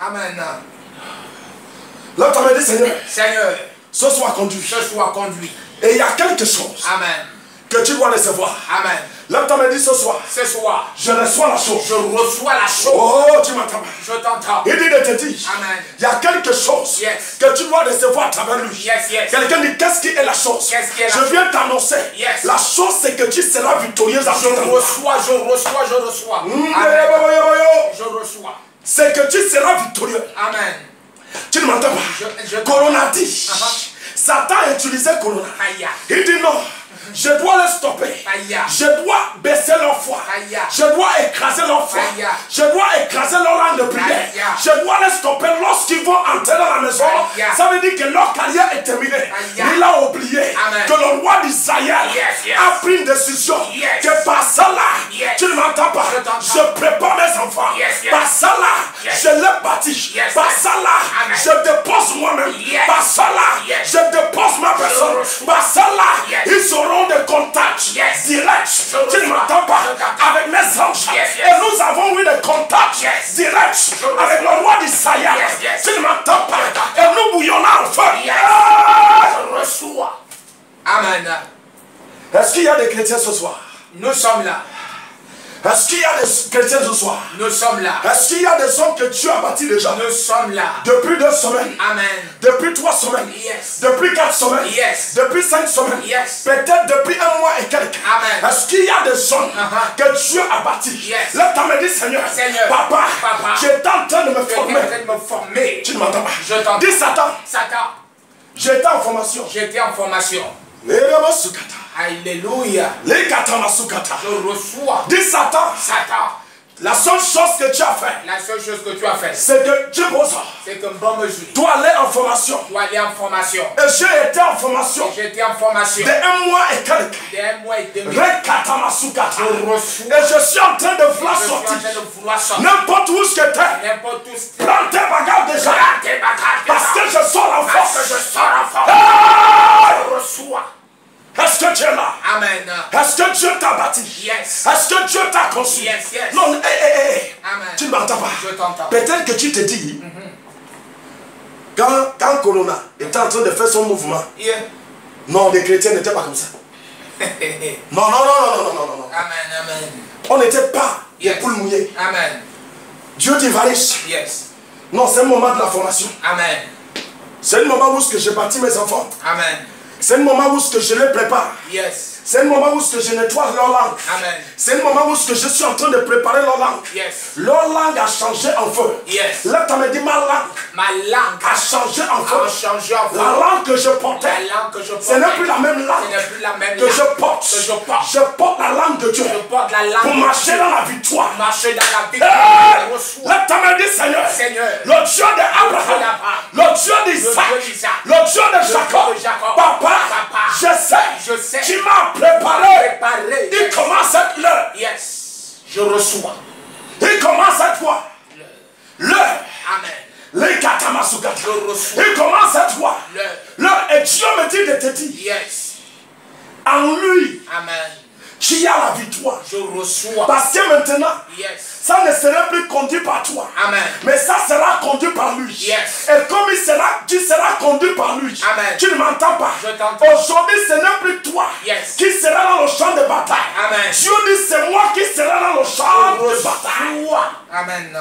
Amen. Là, tu m'as dit, Seigneur, Seigneur, ce soit conduit. je sois conduit. Et il y a quelque chose Amen. que tu dois recevoir. Amen. Là, tu m'as dit, ce soir, Ce soir, je reçois la chose. je reçois la chose. Oh, tu m'entends pas? Je t'entends. Il dit de te dire, Amen. il y a quelque chose Yes. que tu dois recevoir à travers lui. Yes, yes. Quelqu'un dit, qu'est-ce qui est la chose? Qu'est-ce qui est la Je viens t'annoncer. Yes. La chose, c'est que tu seras victorieuse à Je tout endroit. reçois, je reçois, je reçois. Amen. Amen. Je reçois. C'est que tu seras victorieux. Amen. Tu ne m'entends pas? Je- Corona dit. Uh-huh. Satan a utilisé Corona. Aïe. Il dit non. Je dois les stopper. Aïe. Je dois baisser leur foi. Aïe. Je dois écraser leur foi. Aïe. Je dois écraser leur langue de prière. Aïe. Je dois les stopper lorsqu'ils vont entrer dans la maison. Aïe. Ça veut dire que leur carrière est terminée. Aïe. Il a oublié Amen. que le roi d'Israël Yes, yes. a pris une décision. Yes. Que par ça là, Yes. tu ne m'entends pas. Je t'entends. Je prépare mes enfants. Yes, yes. Par ça là, Yes. je l'ai bâti. Yes, Par yes. ça là, Amen. je dépose moi-même. Yes. Par ça là, Yes. je dépose ma personne. reçois. Par ça là, Yes. ils auront des contacts Yes. directs. Je Tu ne reçois. m'entends pas? Je t'entends. Avec mes anges. Yes, yes. Et nous avons eu des contacts Yes. directs Je reçois. avec le roi d'Israël. Yes, yes. Tu ne m'entends pas? Je t'entends. Et nous bouillonnons en feu. Yes. Ah! Je reçois. Amen. Est-ce qu'il y a des chrétiens ce soir? Nous sommes là. Est-ce qu'il y a des chrétiens ce soir? Nous sommes là. Est-ce qu'il y a des hommes que Dieu a bâtis déjà? Nous sommes là. Depuis 2 semaines. Amen. Depuis 3 semaines. Yes. Depuis 4 semaines. Yes. Depuis 5 semaines. Yes. Peut-être depuis 1 mois et quelques. Amen. Est-ce qu'il y a des hommes Uh-huh. que Dieu a bâtis? Yes. Là, tu m'as dit, Seigneur, Seigneur, Papa, Papa, j'étais en train de me Je suis former. en train de me former. Tu ne m'entends pas? Je t'entends. Dis Satan, Satan, j'étais en formation. j'étais en formation. Leremasukata. Alléluia. Lekatamasukata. Je reçois. Dis Satan, Satan, La seule chose que tu as fait, La seule chose que tu as fait, c'est que Dieu bosse. c'est que bon mesure. Doit aller en formation. Tu dois aller en formation. Et j'ai été en formation J'étais en formation de 1 mois et quelques. d'un mois et demi. Rekatamasukata. Je reçois. Et je suis en train de vouloir Je suis en sortir. train de vouloir sortir. N'importe où ce que tu es, N'importe où. prends tes bagages déjà. Tes bagages. Parce que je sors en Parce que force. je sors en force. Hey! Je reçois. Est-ce que tu es là? Amen. Est-ce que Dieu t'a bâti? Yes. Est-ce que Dieu t'a conçu? Yes, yes. Non, Amen. tu ne m'entends pas. Je t'entends. Peut-être que tu te dis, quand Corona était en train de faire son mouvement, Yeah. non, les chrétiens n'étaient pas comme ça. Non, non, non, non, non, non, non. Amen, amen. On n'était pas des Yes. poules mouillées. Amen. Dieu t'évarisse. Yes. Non, c'est le moment de la formation. Amen. C'est le moment où ce que j'ai bâti mes enfants. Amen. C'est le moment où ce que je les prépare. Yes. C'est le moment où ce que je nettoie leur langue. Amen. C'est le moment où ce que je suis en train de préparer leur langue. Yes. Leur langue a changé en feu. Yes. Là, tu m'as dit, ma langue Ma langue a changé en a feu. changé en feu. La langue que je portais, La langue que je porte. ce n'est plus la même langue Ce n'est plus la même que langue je porte. que je porte. Je porte la langue de Dieu Je porte la langue pour de marcher Dieu. dans la victoire. Marcher dans la Hey! victoire. Je reçois. Là, tu m'as dit, Seigneur, Seigneur. le Dieu d'Abraham, le Dieu d'Isaac, Le Dieu d'Isaac. le Dieu de Jacob, de Jacob. Papa, Papa, je sais, je sais. tu m'as préparé. Préparé. Il commence à être l'heure. Yes. Je reçois. Il commence à être quoi? L'heure. Amen. Les katamasukata. Je reçois. Il commence à être quoi? L'heure. L'heure. Et Dieu me dit de te dire, Yes. en lui, Amen. qui a la victoire. Je reçois. Parce que maintenant, Yes. ça ne sera plus conduit par toi. Amen. Mais ça sera conduit par lui. Yes. Et comme tu seras conduit par lui, Amen. tu ne m'entends pas. Je t'entends. Aujourd'hui, ce n'est plus toi Yes. qui sera dans le champ de bataille. Amen. Dieu dit, c'est moi qui serai dans le champ Je de bataille. reçois. Amen.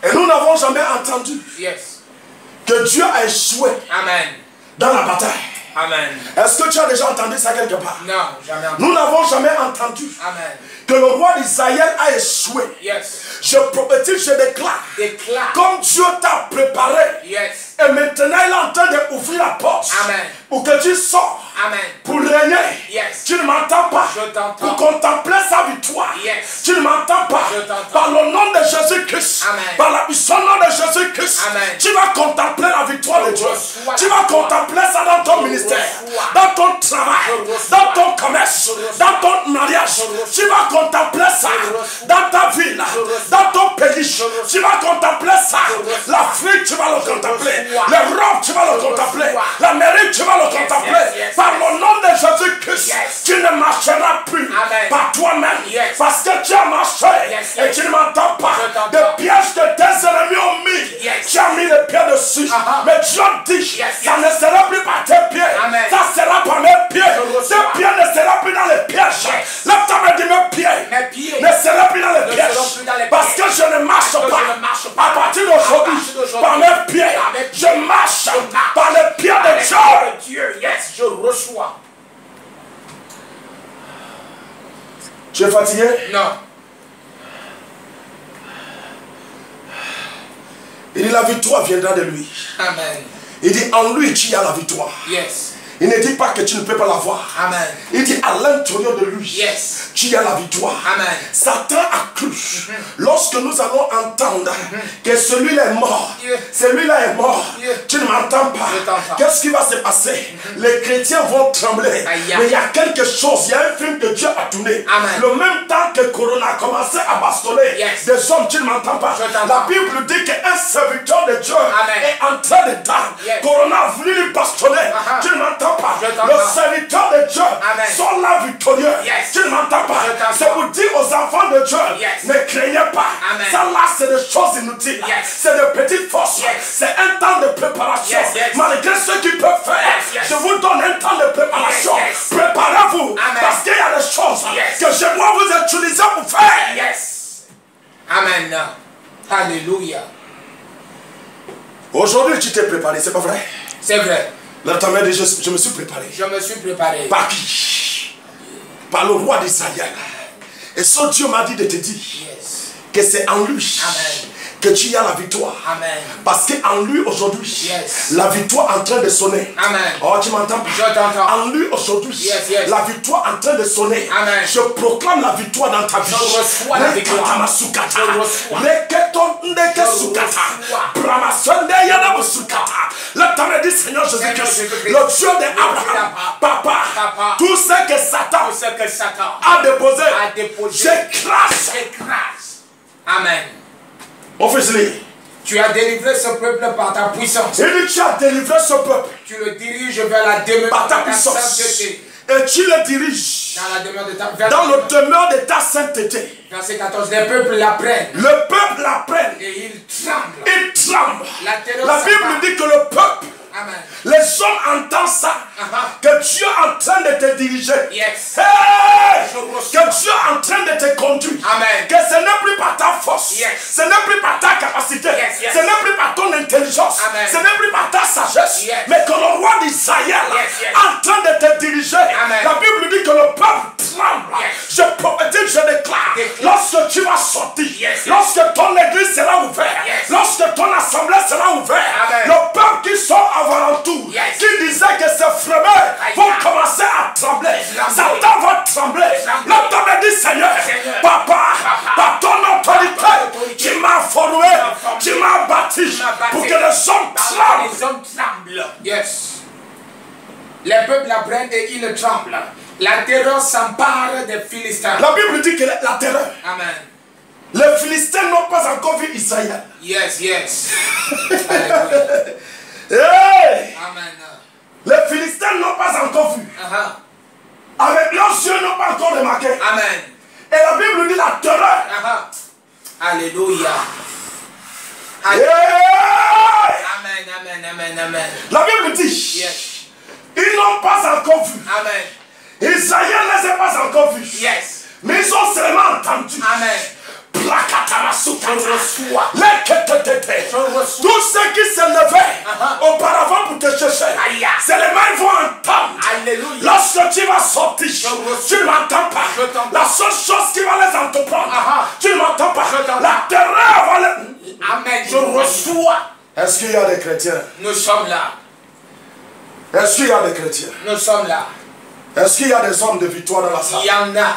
Et nous n'avons jamais entendu Yes. que Dieu a échoué Amen. dans la bataille. Amen. Est-ce que tu as déjà entendu ça quelque part? Non, jamais entendu. Nous n'avons jamais entendu Amen. que le roi d'Israël a échoué. Yes. Je prophétise, je déclare, Déclare. comme Dieu t'a préparé, Yes. et maintenant il est en train d'ouvrir la porte Amen. pour que tu sors, Amen. pour régner. Yes. Tu ne m'entends pas. Je t'entends. Pour contempler sa victoire. Yes. Tu ne m'entends pas. Je t'entends. Par le nom de Jésus-Christ, Amen. par la puissance de Jésus-Christ, Amen. tu vas contempler la victoire de Je Dieu. reçois Tu la vas victoire. contempler ça dans ton Je ministère, reçois. dans ton travail, Je reçois. dans ton commerce, Je reçois. dans ton mariage. Je reçois. Tu vas contempler ça Je reçois. dans ta ville, Je reçois. dans ton pays. reçois. Tu vas contempler ça. Je reçois. L'Afrique, tu vas le contempler. reçois. L'Europe, tu vas le Je contempler. reçois. L'Amérique, tu vas le Yes, contempler. yes, yes, Par yes. le nom de Jésus-Christ, Yes. tu ne marcheras plus Amen. par toi-même. Yes. Parce que tu as marché Yes, et yes. tu ne m'entends pas. Je t'entends. Des pièges que tes ennemis ont mis, Yes. tu as mis les pieds dessus. Uh-huh. Mais Dieu dit, Yes, ça yes. ne sera plus par tes pieds. Amen. Ça sera par mes pieds. Je reçois. Tes pieds ne seront plus dans les pièges. Yes. Lève-toi et dis, mes pieds Mes pieds ne seront plus dans les ne pièges. seront plus dans les Parce pièges. que je ne marche Parce que pas. je ne marche pas. À partir d'aujourd'hui, À partir d'aujourd'hui, par mes pieds, par mes pieds, je marche je marche par les pieds de Avec Dieu. le Dieu. Yes, je reçois. Tu es fatigué? Non. Il dit la victoire viendra de lui. Amen. Il dit en lui tu as la victoire. Yes. Il ne dit pas que tu ne peux pas l'avoir. Amen. Il dit à l'intérieur de lui, Yes. tu as la victoire. Amen. Satan a cru, lorsque nous allons entendre que celui-là est mort, Yeah. celui-là est mort, Yeah. tu ne m'entends pas. Je t'entends. Qu'est-ce qui va se passer? Les chrétiens vont trembler. Aïe, aïe. Mais il y a quelque chose, il y a un film que Dieu a tourné. Amen. Le même temps que Corona a commencé à bastonner Yes. des hommes, tu ne m'entends pas. Je t'entends. La Bible dit qu'un serviteur de Dieu Amen. est en train de tard. Yes. Corona a voulu lui bastonner. Uh-huh. Tu ne m'entends pas. Je t'entends. Le serviteur de Dieu Amen. sont là victorieux. Yes. Tu ne m'entends pas. Je t'entends. C'est pour dire aux enfants de Dieu, Yes. ne craignez pas. Amen. Ça là, c'est des choses inutiles. Yes. C'est des petites forces. Yes. C'est un temps de préparation. Yes, yes. Malgré ce qu'ils peuvent faire, Yes, yes. je vous donne un temps de préparation. Yes, yes. Préparez-vous. Amen. Parce qu'il y a des choses Yes. que je dois vous utiliser pour faire. Yes. Amen. Alléluia. Aujourd'hui, tu t'es préparé, c'est pas vrai? C'est vrai. Là, ta mère dit, je me suis préparé. Je me suis préparé. Par qui? Par le roi d'Israël. Et ce Dieu m'a dit de te dire Yes. que c'est en lui Amen. que tu as la victoire. Amen. Parce qu'en lui aujourd'hui, Yes. la victoire est en train de sonner. Amen. Oh, tu m'entends pas? Je t'entends. En lui aujourd'hui, Yes, yes. la victoire est en train de sonner. Amen. Je proclame la victoire dans ta vie. Je reçois la victoire. Rekamasukata. Je reçois. Reketondekesukata. Je reçois. Bramasondeyanamusukata. Là, tu me dit, Seigneur Jésus-Christ, Jésus-Christ. le Dieu d'Abraham, Papa. tout ce que Satan Tout ce que Satan a déposé, a déposé, j'écrase. j'écrase. Amen. Mon fils, lis. Tu as délivré ce peuple par ta puissance. Il dit, tu as délivré ce peuple Tu le diriges vers la demeure par ta de ta puissance. sainteté. Et tu le diriges Dans la demeure de ta dans le demeure de ta sainteté. Verset 14. Les peuples l'apprennent Le peuple l'apprenne. et ils tremblent. Il tremble. La terreur La Bible s'abat. dit que le peuple, Amen. les hommes entendent ça. Que Dieu est en train de te diriger. Yes. Hey! Je reçois. Que Dieu est en train de te conduire. Amen. Que ce n'est plus par ta force. Yes. Ce n'est plus par ta capacité. Yes, yes. Ce n'est plus par ton intelligence. Amen. Ce n'est plus par ta sagesse. Yes. Mais que le roi d'Israël Yes, yes. est en train de te diriger. Amen. La Bible dit que le peuple tremble. Yes. Je prophétise, je déclare. Lorsque tu vas sortir, Yes, yes. lorsque ton église sera ouverte, Yes. lorsque ton assemblée sera ouverte, Amen. le peuple qui sort avant tout, Yes. qui disait que ses frères vont commencer à trembler. Satan va trembler. L'autre me dit, Seigneur, Seigneur. Papa, par ton autorité, tu m'as formé, tu m'as bâti pour que les hommes tremblent. Les hommes tremblent. Yes. Les peuples l'apprennent et ils tremblent. La terreur s'empare des Philistins. La Bible dit que la terreur, Amen. les Philistins n'ont pas encore vu Israël. Yes, yes. Alléluia. Hey! Amen. Les Philistins n'ont pas encore vu. Avec leurs yeux, n'ont pas encore remarqué. Amen. Et la Bible dit la terreur. Alléluia. Hey! Amen, amen, amen, amen. La Bible dit, Yes. ils n'ont pas encore vu. Amen. Israël ne les a pas encore vus. Yes. Mais ils ont seulement entendu. Amen. Je reçois. Tous ceux qui se levaient auparavant pour te chercher, Aïe. c'est les mains vont entendre. Alléluia. Lorsque tu vas sortir, reçois. tu ne m'entends pas. Je t'entends. La seule chose qui va les entreprendre, tu ne m'entends pas. Je t'entends. La terreur va les... Amen. Je reçois. Est-ce qu'il y a des chrétiens? Nous sommes là. Est-ce qu'il y a des chrétiens? Nous sommes là. Est-ce qu'il y a des hommes de victoire dans la salle? Il y en a.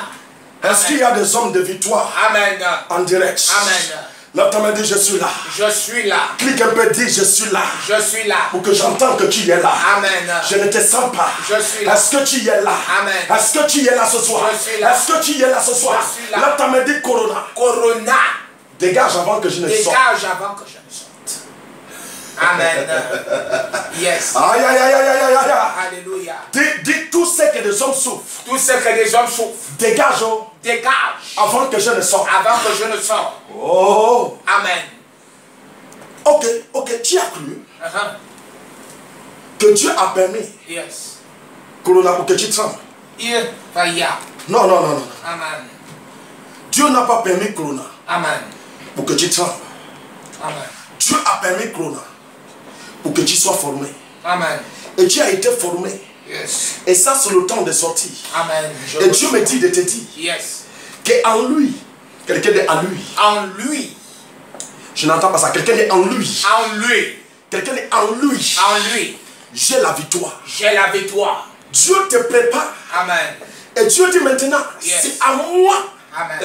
Est-ce qu'il y a des hommes de victoire Amen. en direct? Amen. L'autre me dit, je suis là. Je suis là. Clique un peu, dis, je suis là. Je suis là. Pour que j'entende que tu es là. Amen. Je ne te sens pas. Je suis là. Est-ce que tu es là? Amen. Est-ce que tu es là ce soir? Je suis là. Est-ce que tu es là ce soir? Je suis là. L'autre me dit, Corona. Corona. Dégage avant que je ne sorte. Dégage avant que je ne sorte. Amen. Yes. Aïe, aïe, aïe, aïe, aïe, aïe, aïe. Alléluia. Dis tout ce que des hommes souffrent. Tout ce que les hommes souffrent. Dégage oh, Dégage. avant que je ne sorte. Avant que je ne sorte. Oh. Amen. Ok, tu as cru que Dieu a permis Yes. Corona pour que tu trembles. Fire. Non. Amen. Dieu n'a pas permis Corona Amen. pour que tu trembles. Amen. Dieu a permis Corona pour que tu sois formé. Amen. Et tu as été formé. Yes. Et ça, c'est le temps de sortir. Amen. Et Dieu me dit de te dire Yes. qu'en lui, quelqu'un est en lui. En lui. Je n'entends pas ça. Quelqu'un est en lui. En lui. Quelqu'un est en lui. En lui. J'ai la victoire. J'ai la victoire. Dieu te prépare. Amen. Et Dieu dit maintenant, Yes. c'est à moi Amen.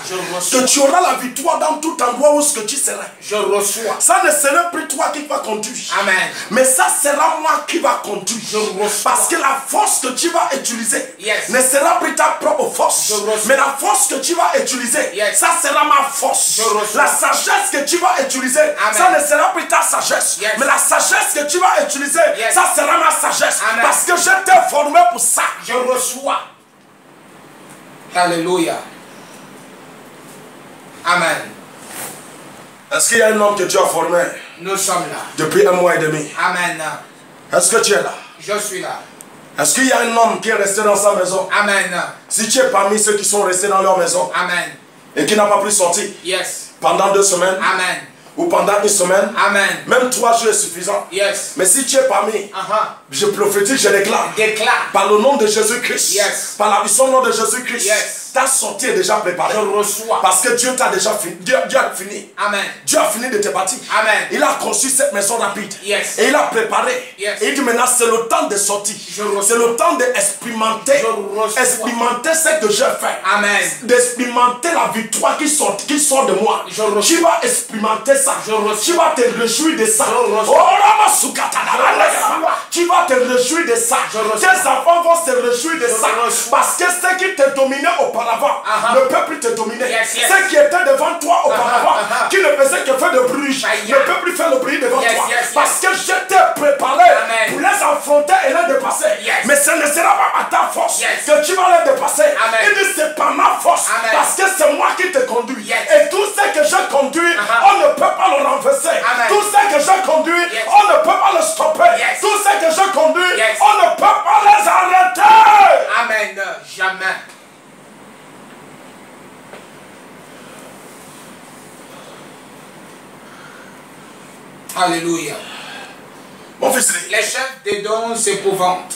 Je que reçois. tu auras la victoire dans tout endroit où ce que tu seras. Je reçois. Ça ne sera plus toi qui vas conduire. Amen. Mais ça sera moi qui va conduire. Je reçois. Parce que la force que tu vas utiliser Yes. ne sera plus ta propre force. Je reçois. Mais la force que tu vas utiliser, Yes. ça sera ma force. Je reçois. La sagesse que tu vas utiliser, Amen. ça ne sera plus ta sagesse. Yes. Mais la sagesse que tu vas utiliser, Yes. ça sera ma sagesse. Amen. Parce que je t'ai formé pour ça. Je reçois. Alléluia. Amen. Est-ce qu'il y a un homme que tu as formé Nous sommes là. depuis 1 mois et demi? Amen. Est-ce que tu es là? Je suis là. Est-ce qu'il y a un homme qui est resté dans sa maison? Amen. Si tu es parmi ceux qui sont restés dans leur maison Amen. et qui n'a pas pu sortir Yes. pendant 2 semaines Amen. ou pendant 1 semaine, Amen. même 3 jours est suffisant. Yes. Mais si tu es parmi, je prophétise, je déclare, Déclare. par le nom de Jésus-Christ, Yes. par la puissance du nom de Jésus-Christ, Yes. Ta sortie est déjà préparée. Je reçois. Parce que Dieu t'a déjà fini. Dieu a fini. Amen. Dieu a fini de te bâtir. Amen. Il a conçu cette maison rapide. Yes. Et il a préparé. Yes. Et il dit maintenant c'est le temps de sortir. C'est le temps d'expérimenter. Expérimenter ce que j'ai fait. Amen. D'expérimenter la victoire qui sort de moi. Tu vas expérimenter ça. Tu vas te réjouir de ça. Tu vas te réjouir de ça. Tes enfants vont se réjouir de ça. Parce que ce qui te dominait auparavant ne peut plus te dominer. Ce qui était devant toi auparavant, qui ne faisait que faire de bruit, ne peut plus faire le bruit devant toi. Parce que je t'ai préparé pour les affronter et les dépasser. Mais ce ne sera pas à ta force que tu vas les dépasser. Il dit c'est pas ma force. Parce que c'est moi qui te conduis. Et tout ce que je conduis, on ne peut pas le renverser. Tout ce que je conduis, on ne peut pas le stopper. Tout ce que je conduis, on ne peut pas les arrêter. Amen. Jamais. Alléluia. Mon fils, Les chefs des dons s'épouvantent.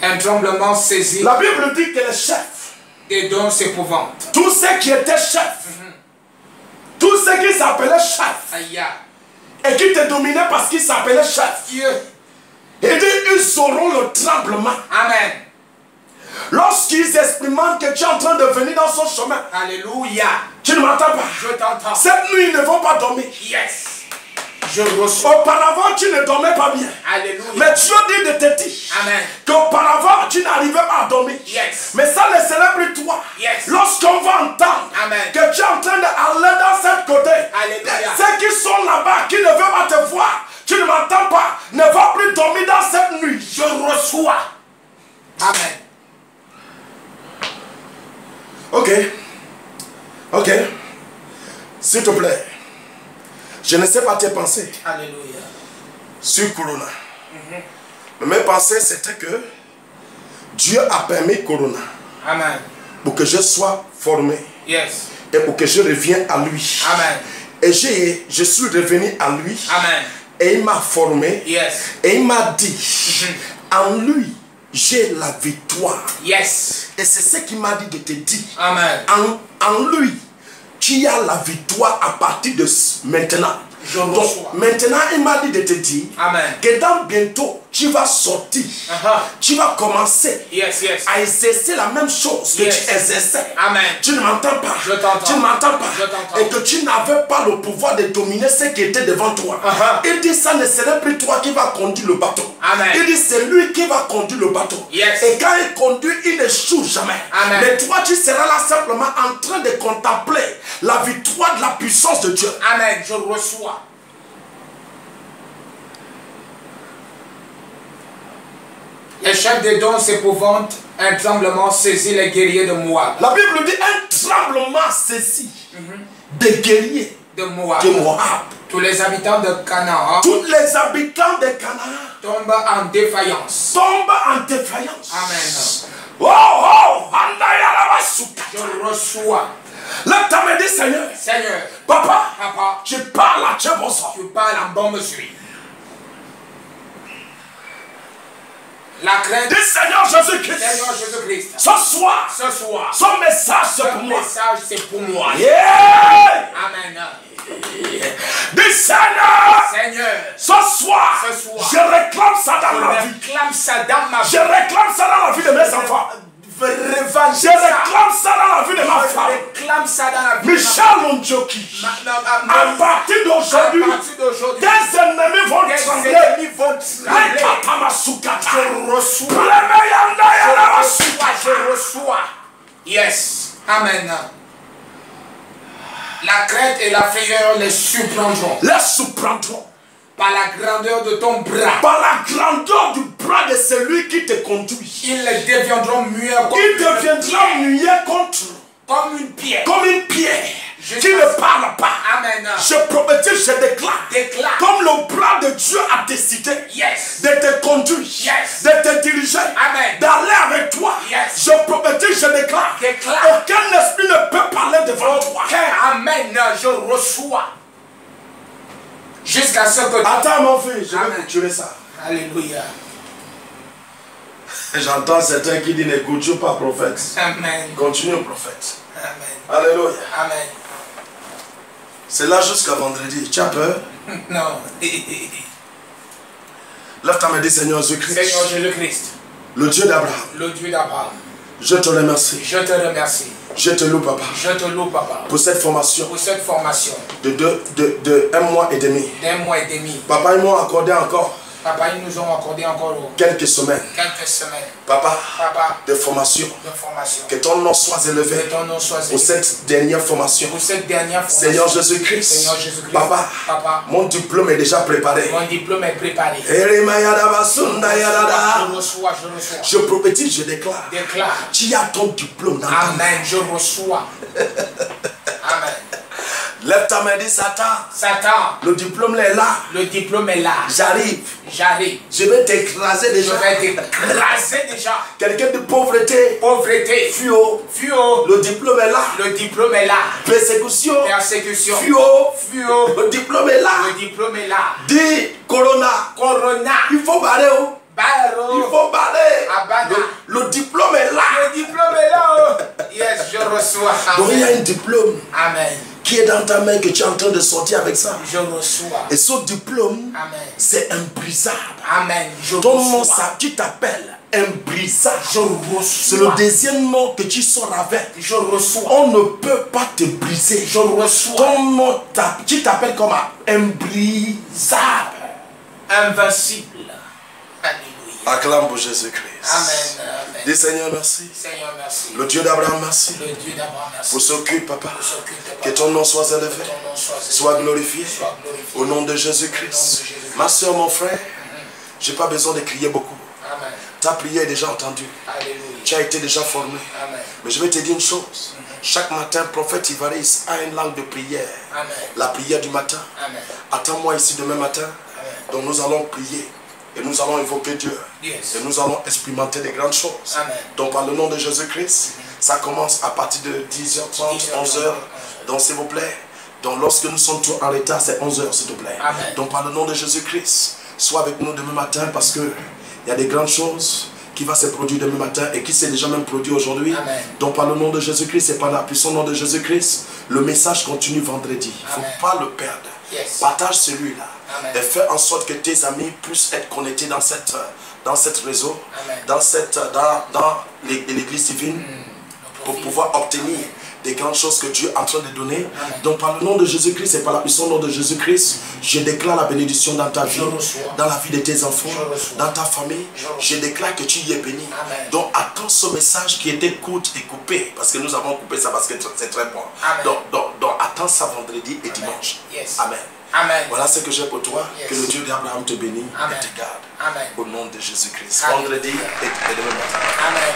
Un tremblement saisit. la Bible dit que les chefs, Des dons s'épouvantent. tous ceux qui étaient chefs, tous ceux qui s'appelaient chefs, Aïe. et qui te dominaient parce qu'ils s'appelaient chefs, Dieu. il dit ils auront le tremblement. Amen. Lorsqu'ils expérimentent que tu es en train de venir dans son chemin, Alléluia. tu ne m'entends pas. Je t'entends. Cette nuit, ils ne vont pas dormir. Yes. Je reçois. Auparavant, tu ne dormais pas bien. Alléluia. Mais Dieu dit de te dire Amen. qu'auparavant, tu n'arrivais pas à dormir. Yes. Mais ça ne serait plus toi. Yes. Lorsqu'on va entendre Amen. que tu es en train d'aller dans cette côté, Alléluia. ceux qui sont là-bas, qui ne veulent pas te voir, tu ne m'entends pas, ne vont plus dormir dans cette nuit. Je reçois. Amen. Ok. Ok. S'il te plaît. Je ne sais pas tes pensées Alléluia. sur Corona. Mais mes pensées, c'était que Dieu a permis Corona Amen. pour que je sois formé Yes. et pour que je revienne à lui. Amen. Et je suis revenu à lui. Amen. Et il m'a formé. Yes. Et il m'a dit, en lui, j'ai la victoire. Yes. Et c'est ce qu'il m'a dit de te dire. Amen. En lui, tu as la victoire à partir de maintenant. Je Donc, reçois. maintenant, il m'a dit de te dire Amen. que dans bientôt, tu vas sortir. Tu vas commencer Yes, yes. à exercer la même chose que Yes. tu exerçais. Amen. Tu ne m'entends pas. Je t'entends. Tu ne m'entends pas. Je t'entends. Et que tu n'avais pas le pouvoir de dominer ce qui était devant toi. Il dit ça ne serait plus toi qui va conduire le bateau. Amen. Il dit c'est lui qui va conduire le bateau. Yes. Et quand il conduit, il n'échoue jamais. Amen. Mais toi, tu seras là simplement en train de contempler la victoire de la puissance de Dieu. Amen. Je reçois. Les chefs des dons s'épouvantent. Un tremblement saisit les guerriers de Moab. La Bible dit un tremblement saisi des guerriers De Moab. de Moab. Tous les habitants de Canaan Tous les habitants de Canaan tombent en défaillance. tombent en défaillance. Amen. Oh, Andayalabasuka. Je reçois. Là, tu me dit, Seigneur, Seigneur, Papa, Papa, je parle à Dieu pour ça. tu parles en bon monsieur. La crainte. Dis Seigneur Jésus-Christ, Seigneur Jésus-Christ. ce soir, Ce soir, son message c'est ce pour moi. message c'est pour moi. Yeah! Amen. Dis Seigneur, Seigneur, ce soir, Ce soir, je réclame ça dans ma je vie. réclame ça dans ma vie. Je réclame ça dans la vie de mes enfants. Je réclame ça dans la vie de ma femme. Je réclame ça dans la vie de Michel Mondjoki. À partir d'aujourd'hui, d'aujourd'hui, tes ennemis vont des trembler. ennemis vont trembler. Rekatamasukata. Je reçois. Je reçois. Yes. Amen. La crainte et la frayeur les surprendront Les surprendront par la grandeur de ton bras. par la grandeur du bras de celui qui te conduit. Ils deviendront muets Il deviendra muet contre comme une pierre. comme une pierre Je qui ne sais. parle pas. Amen. Je prophétise, je déclare. Déclare. Comme le bras de Dieu a décidé Yes. de te conduire, Yes. de te diriger, Amen. d'aller avec toi. Yes. Je prophétise, je déclare. Déclare. Aucun esprit ne peut parler devant toi. Amen. Je reçois. Jusqu'à ce que... Attends mon fils, je vais Amen. clôturer ça. Alléluia. J'entends certains qui disent ne continue pas prophète. Amen. Continue prophète. Amen. Alléluia. Amen. C'est là jusqu'à vendredi. Tu as peur? Non. Lève ta main, dis Seigneur Jésus-Christ. Seigneur Jésus-Christ, Le Dieu d'Abraham. le Dieu d'Abraham, Je te remercie. je te remercie. Je te loue, papa, Je te loue, papa, pour cette formation pour cette formation de 1 mois et demi. d'un mois et demi. Papa, ils m'ont accordé encore Papa, ils nous ont accordé encore quelques semaines. quelques semaines. Papa, Papa, de formation. de formation. Que ton nom soit élevé Que ton nom soit pour élevé. cette dernière formation. Pour cette dernière formation. Seigneur Jésus-Christ. Seigneur Jésus-Christ. Papa, Papa, mon diplôme est déjà préparé. mon diplôme est préparé. Je Je reçois, je reçois. Je prophétise, je déclare. Déclare. Tu as ton diplôme dans ta main. Amen, je reçois. Amen. Lève ta main, dis Satan. Satan, Le diplôme est là. le diplôme est là. J'arrive. J'arrive. Je vais t'écraser Je déjà. vais t'écraser déjà. Quelqu'un de pauvreté. Pauvreté. Fio. Fio. Le diplôme est là. Le diplôme est là. Persécution. Persécution. Fio. Fio. Le diplôme est là. Le diplôme est là. Dis Corona. Corona. Il faut barrer. Oh. Il Barreau. faut barrer. Abana. Le diplôme est là. Le diplôme est là. Oh. Yes, je reçois. Donc il y a Amen. un diplôme Amen. qui est dans ta main que tu es en train de sortir avec ça. Je reçois. Et ce diplôme, Amen. c'est imbrisable. Amen. Je Ton nom, reçois. ça, tu t'appelles imbrisable. Je C'est le reçois. deuxième nom que tu sors avec. Je reçois. On ne peut pas te briser. Je reçois. Ton nom, tu t'appelles comment? Imbrisable. Invincible. Alléluia. Acclame pour Jésus-Christ. Amen. Amen. Dis Seigneur, merci. Seigneur, merci. Le Dieu d'Abraham, merci. Le Dieu d'Abraham, merci. Pour s'occuper, papa. Pour s'occuper, papa. Que ton nom soit élevé. Que ton nom soit élevé. Sois glorifié. Sois glorifié. Au nom de Au nom Jésus-Christ. de Jésus-Christ. Ma soeur, mon frère, j'ai pas besoin de crier beaucoup. Amen. Ta prière est déjà entendue. Alléluia. Tu as été déjà formé. Amen. Mais je vais te dire une chose. Chaque matin, prophète Ivaris a une langue de prière. Amen. La prière du matin. Amen. Attends-moi ici demain matin. Amen. Donc nous allons prier. Et nous allons invoquer Dieu. Yes. Et nous allons expérimenter des grandes choses. Amen. Donc par le nom de Jésus-Christ, ça commence à partir de 10h30, 11h. Donc s'il vous plaît. Donc lorsque nous sommes tous en retard, c'est 11h s'il te plaît. Amen. Donc par le nom de Jésus-Christ, sois avec nous demain matin parce que il y a des grandes choses qui vont se produire demain matin et qui s'est déjà même produit aujourd'hui. Amen. Donc par le nom de Jésus-Christ et par la puissance nom de Jésus-Christ, le message continue vendredi. Il ne faut Amen. pas le perdre. Yes. Partage celui-là. Amen. Et fais en sorte que tes amis puissent être connectés dans cette réseau, Amen. dans l'église divine, pour pouvoir obtenir des grandes choses que Dieu est en train de donner. Amen. Donc par le nom de Jésus-Christ et par la puissance nom de Jésus-Christ, je déclare la bénédiction dans ta vie, Je reçois. dans la vie de tes enfants, Je reçois. dans ta famille. Je reçois. Je déclare que tu y es béni. Amen. Donc attends ce message qui était court et coupé, parce que nous avons coupé ça parce que c'est très bon. Amen. Donc attends ça vendredi et dimanche. Yes. Amen. Amen. Voilà ce que j'ai pour toi. Yes. Que le Dieu d'Abraham te bénisse Amen. et te garde. Amen. Au nom de Jésus-Christ. Amen. Vendredi et demain matin. Amen.